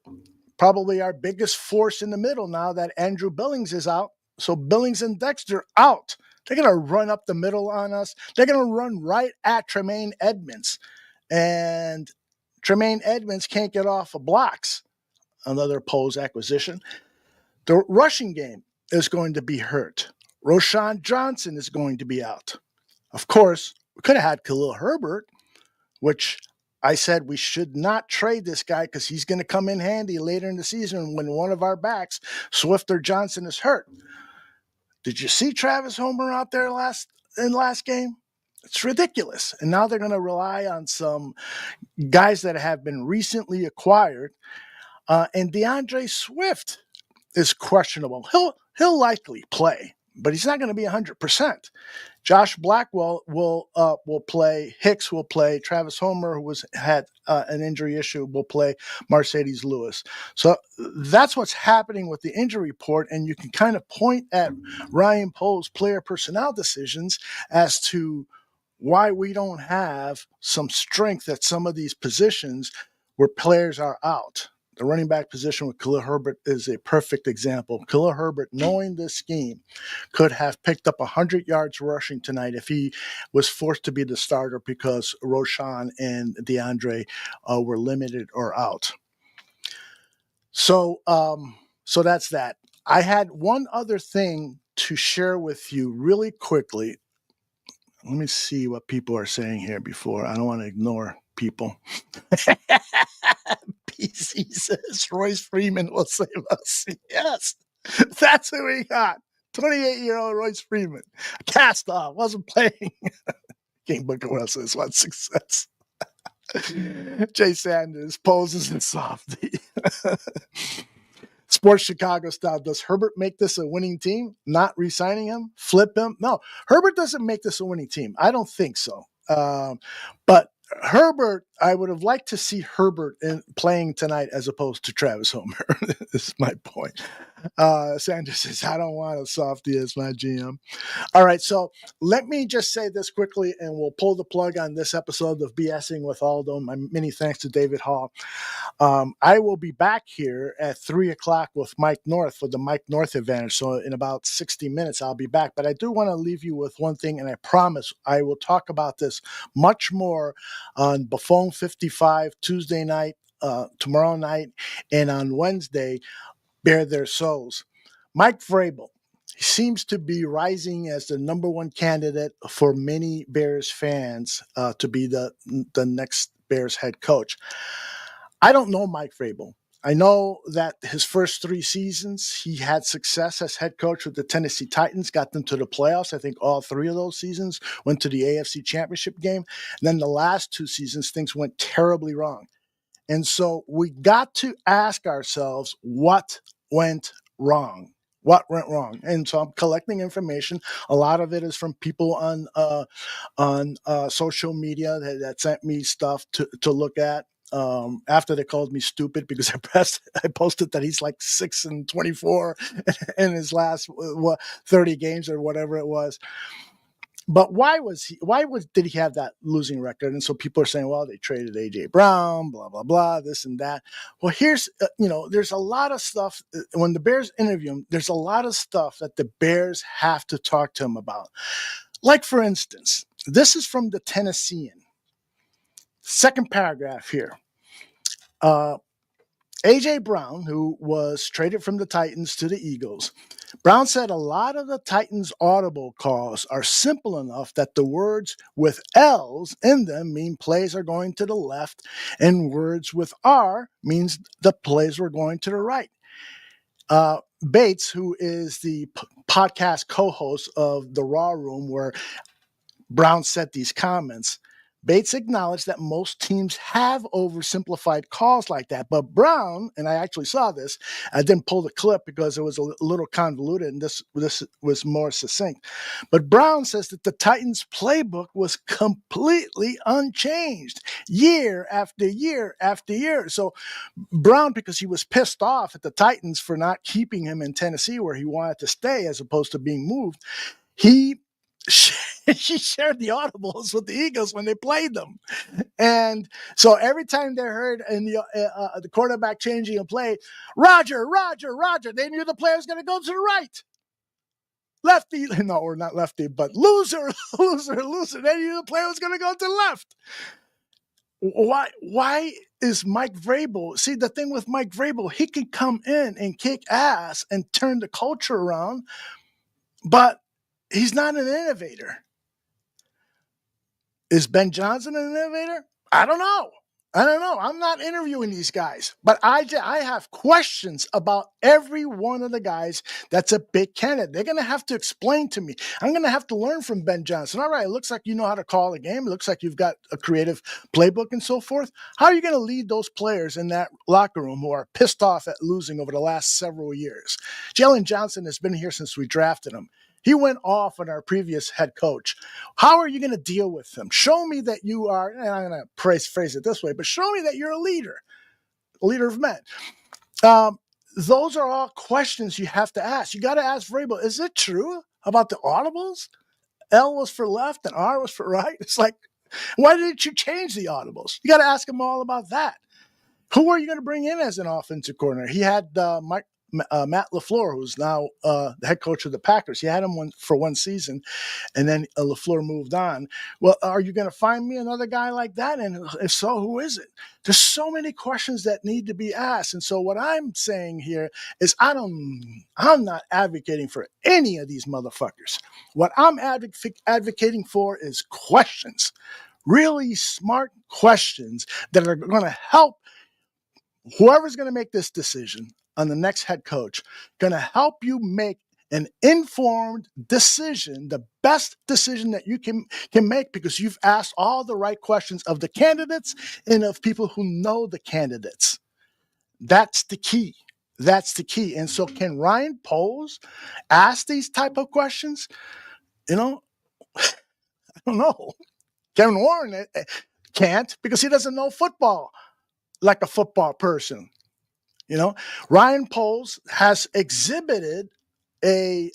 probably our biggest force in the middle now that Andrew Billings is out. So Billings and Dexter out. They're going to run up the middle on us. They're going to run right at Tremaine Edmonds. And Tremaine Edmonds can't get off of blocks. Another Poles acquisition. The rushing game is going to be hurt. Roshan Johnson is going to be out. Of course, we could have had Khalil Herbert, which I said we should not trade this guy because he's going to come in handy later in the season when one of our backs, Swift or Johnson, is hurt. Did you see Travis Homer out there last game? It's ridiculous. And now they're going to rely on some guys that have been recently acquired. And DeAndre Swift is questionable. He'll likely play, but he's not going to be 100%. Josh Blackwell will play. Hicks will play. Travis Homer, who had an injury issue, will play. Mercedes Lewis. So that's what's happening with the injury report, and you can kind of point at Ryan Poles' player personnel decisions as to why we don't have some strength at some of these positions where players are out. The running back position with Khalil Herbert is a perfect example. Khalil Herbert, knowing this scheme, could have picked up 100 yards rushing tonight if he was forced to be the starter because Roshan and DeAndre were limited or out. So that's that. I had one other thing to share with you really quickly. Let me see what people are saying here before. I don't want to ignore people. PC says Royce Freeman will save us. Yes, that's who we got. 28-year-old Royce Freeman. Cast off, wasn't playing. King Booker Wells says, what success? Jay Sanders poses in softy. Sports Chicago style. Does Herbert make this a winning team? Not re-signing him? Flip him? No, Herbert doesn't make this a winning team. I don't think so. But Herbert, I would have liked to see Herbert playing tonight as opposed to Travis Homer. This is my point. Sanders says, I don't want a softie as my GM. All right, so let me just say this quickly, and we'll pull the plug on this episode of BSing with Aldo. My many thanks to David Haugh. I will be back here at 3 o'clock with Mike North for the Mike North advantage. So in about 60 minutes, I'll be back. But I do want to leave you with one thing, and I promise I will talk about this much more on Buffon 55 Tuesday night, tomorrow night, and on Wednesday, Bare Their Souls. Mike Vrabel. He seems to be rising as the number one candidate for many Bears fans to be the next Bears head coach. I don't know Mike Vrabel. I know that his first 3 seasons, he had success as head coach with the Tennessee Titans, got them to the playoffs. I think all 3 of those seasons went to the AFC Championship game. And then the last 2 seasons, things went terribly wrong. And so we got to ask ourselves what went wrong. What went wrong? And so I'm collecting information. A lot of it is from people on social media that sent me stuff to look at. After they called me stupid because I posted that he's like 6-24 in his last 30 games or whatever it was. But did he have that losing record? And so people are saying, well, they traded A.J. Brown, blah, blah, blah, this and that. Well, here's, there's a lot of stuff. When the Bears interview him, there's a lot of stuff that the Bears have to talk to him about. Like, for instance, this is from the Tennessean. Second paragraph here. A.J. Brown, who was traded from the Titans to the Eagles, Brown said a lot of the Titans' audible calls are simple enough that the words with L's in them mean plays are going to the left, and words with R means the plays were going to the right. Bates, who is the podcast co-host of The Raw Room, where Brown said these comments, Bates acknowledged that most teams have oversimplified calls like that. But Brown, and I actually saw this, I didn't pull the clip because it was a little convoluted and this was more succinct. But Brown says that the Titans playbook was completely unchanged year after year after year. So Brown, because he was pissed off at the Titans for not keeping him in Tennessee where he wanted to stay as opposed to being moved, he shared the audibles with the Eagles when they played them. And so every time they heard in the quarterback changing a play, Roger, they knew the play was going to go to the right. Lefty, no, or not lefty, but loser. They knew the play was going to go to the left. Why is Mike Vrabel? See, the thing with Mike Vrabel, he can come in and kick ass and turn the culture around, but he's not an innovator. Is Ben Johnson an innovator? I don't know. I'm not interviewing these guys, but I have questions about every one of the guys that's a big candidate. They're going to have to explain to me. I'm going to have to learn from Ben Johnson. All right, it looks like you know how to call a game. It looks like you've got a creative playbook and so forth. How are you going to lead those players in that locker room who are pissed off at losing over the last several years? Jalen Johnson has been here since we drafted him. He went off on our previous head coach. How are you going to deal with him? Show me that you are, and I'm going to phrase it this way, but show me that you're a leader of men. Those are all questions you have to ask. You got to ask Vrabel, is it true about the audibles? L was for left and R was for right. It's like, why didn't you change the audibles? You got to ask him all about that. Who are you going to bring in as an offensive coordinator? He had Matt LaFleur, who's now the head coach of the Packers. He had him for one season, and then LaFleur moved on. Well, are you going to find me another guy like that? And if so, who is it? There's so many questions that need to be asked. And so what I'm saying here is I'm not advocating for any of these motherfuckers. What I'm advocating for is questions, really smart questions that are going to help whoever's going to make this decision on the next head coach, going to help you make an informed decision, the best decision that you can make, because you've asked all the right questions of the candidates and of people who know the candidates. That's the key. That's the key. And so can Ryan Poles ask these type of questions? I don't know. Kevin Warren can't, because he doesn't know football like a football person. Ryan Poles has exhibited a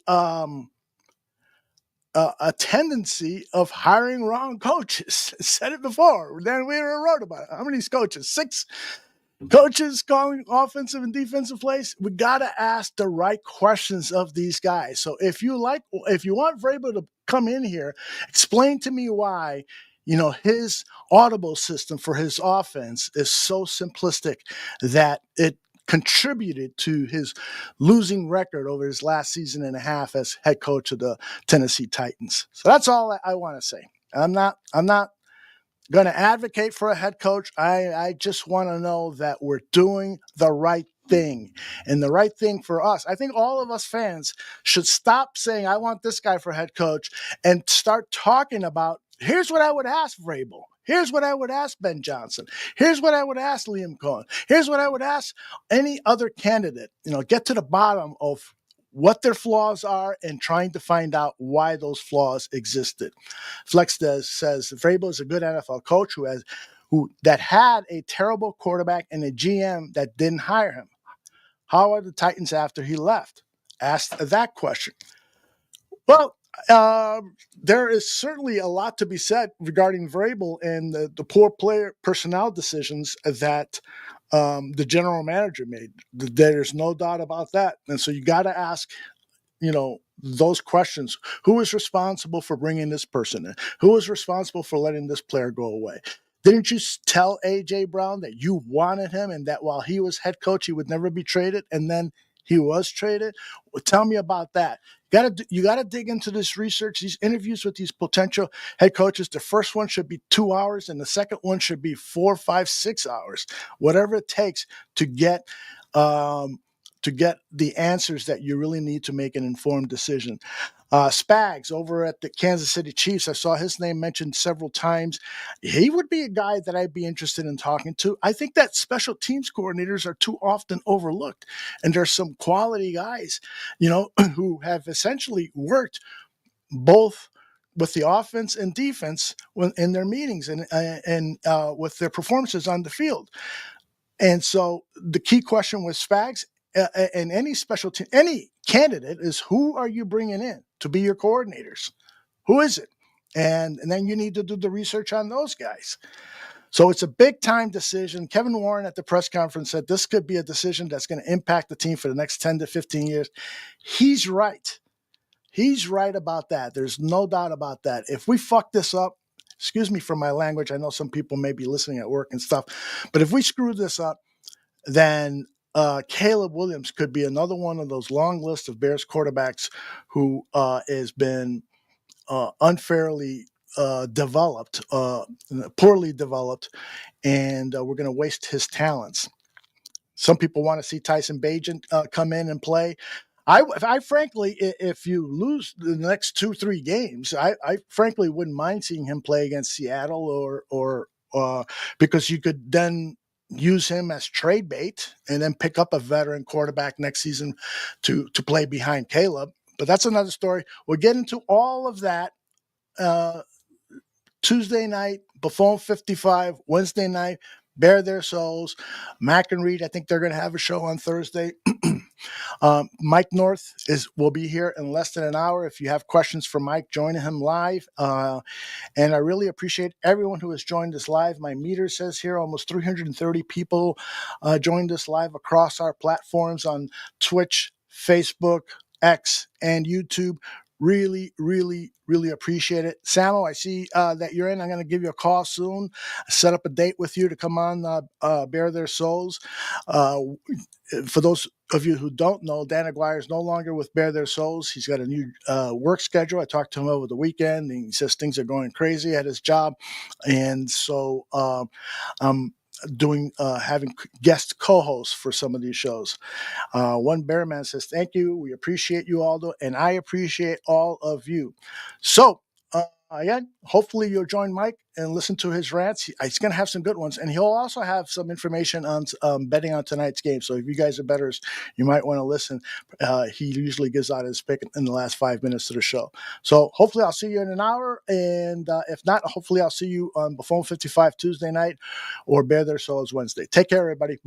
tendency of hiring wrong coaches. Said it before. Dan Wiederer wrote about it. How many coaches? 6 coaches calling offensive and defensive plays. We got to ask the right questions of these guys. So if you want Vrabel to come in here, explain to me why his audible system for his offense is so simplistic that it contributed to his losing record over his last season and a half as head coach of the Tennessee Titans. So that's all I want to say. I'm not going to advocate for a head coach. I just want to know that we're doing the right thing. And the right thing for us, I think all of us fans should stop saying, I want this guy for head coach, and start talking about, here's what I would ask Vrabel. Here's what I would ask Ben Johnson. Here's what I would ask Liam Cohen. Here's what I would ask any other candidate. Get to the bottom of what their flaws are and trying to find out why those flaws existed. Flex says Vrabel is a good NFL coach that had a terrible quarterback and a GM that didn't hire him. How are the Titans after he left? Asked that question. Well, there is certainly a lot to be said regarding Vrabel and the poor player personnel decisions that the general manager made. There's no doubt about that. And so you got to ask, those questions. Who is responsible for bringing this person in? Who is responsible for letting this player go away? Didn't you tell A.J. Brown that you wanted him and that while he was head coach, he would never be traded? And then he was traded? Well, tell me about that. You got to dig into this research, these interviews with these potential head coaches. The first one should be 2 hours, and the second one should be 4, 5, 6 hours, whatever it takes to get the answers that you really need to make an informed decision. Spags over at the Kansas City Chiefs, I saw his name mentioned several times. He would be a guy that I'd be interested in talking to. I think that special teams coordinators are too often overlooked, and there's some quality guys, who have essentially worked both with the offense and defense in their meetings and with their performances on the field. And so the key question with Spags and any special team, any candidate is, who are you bringing in to be your coordinators? Who is it? And then you need to do the research on those guys. So it's a big time decision. Kevin Warren at the press conference said this could be a decision that's going to impact the team for the next 10 to 15 years. He's right. He's right about that. There's no doubt about that. If we fuck this up, excuse me for my language, I know some people may be listening at work and stuff, but if we screw this up, then Caleb Williams could be another one of those long lists of Bears quarterbacks who has been unfairly developed, poorly developed, and we're going to waste his talents. Some people want to see Tyson Bagent come in and play. I frankly, if you lose the next 2-3 games, I frankly wouldn't mind seeing him play against Seattle or because you could then use him as trade bait and then pick up a veteran quarterback next season to play behind Caleb. But that's another story. We'll get into all of that Tuesday night, Buffon 55, Wednesday night, Bare Their Souls. Mac and Reed, I think they're going to have a show on Thursday. Mike North will be here in less than an hour. If you have questions for Mike, join him live. And I really appreciate everyone who has joined us live. My meter says here almost 330 people joined us live across our platforms on Twitch, Facebook, X, and YouTube. Really, really, really appreciate it. Samo, I see that you're in. I'm going to give you a call soon, set up a date with you to come on Bare Their Souls. For those of you who don't know, Dan Aguirre is no longer with Bare Their Souls. He's got a new work schedule. I talked to him over the weekend, and he says things are going crazy at his job. And so I'm having guest co-hosts for some of these shows. One Bearman says, thank you. We appreciate you, Aldo, and I appreciate all of you. So, again, hopefully you'll join Mike and listen to his rants. He's going to have some good ones, and he'll also have some information on betting on tonight's game. So if you guys are bettors, you might want to listen. He usually gives out his pick in the last 5 minutes of the show. So hopefully I'll see you in an hour, and if not, hopefully I'll see you on Buffon 55 Tuesday night or Bare Their Souls Wednesday. Take care, everybody.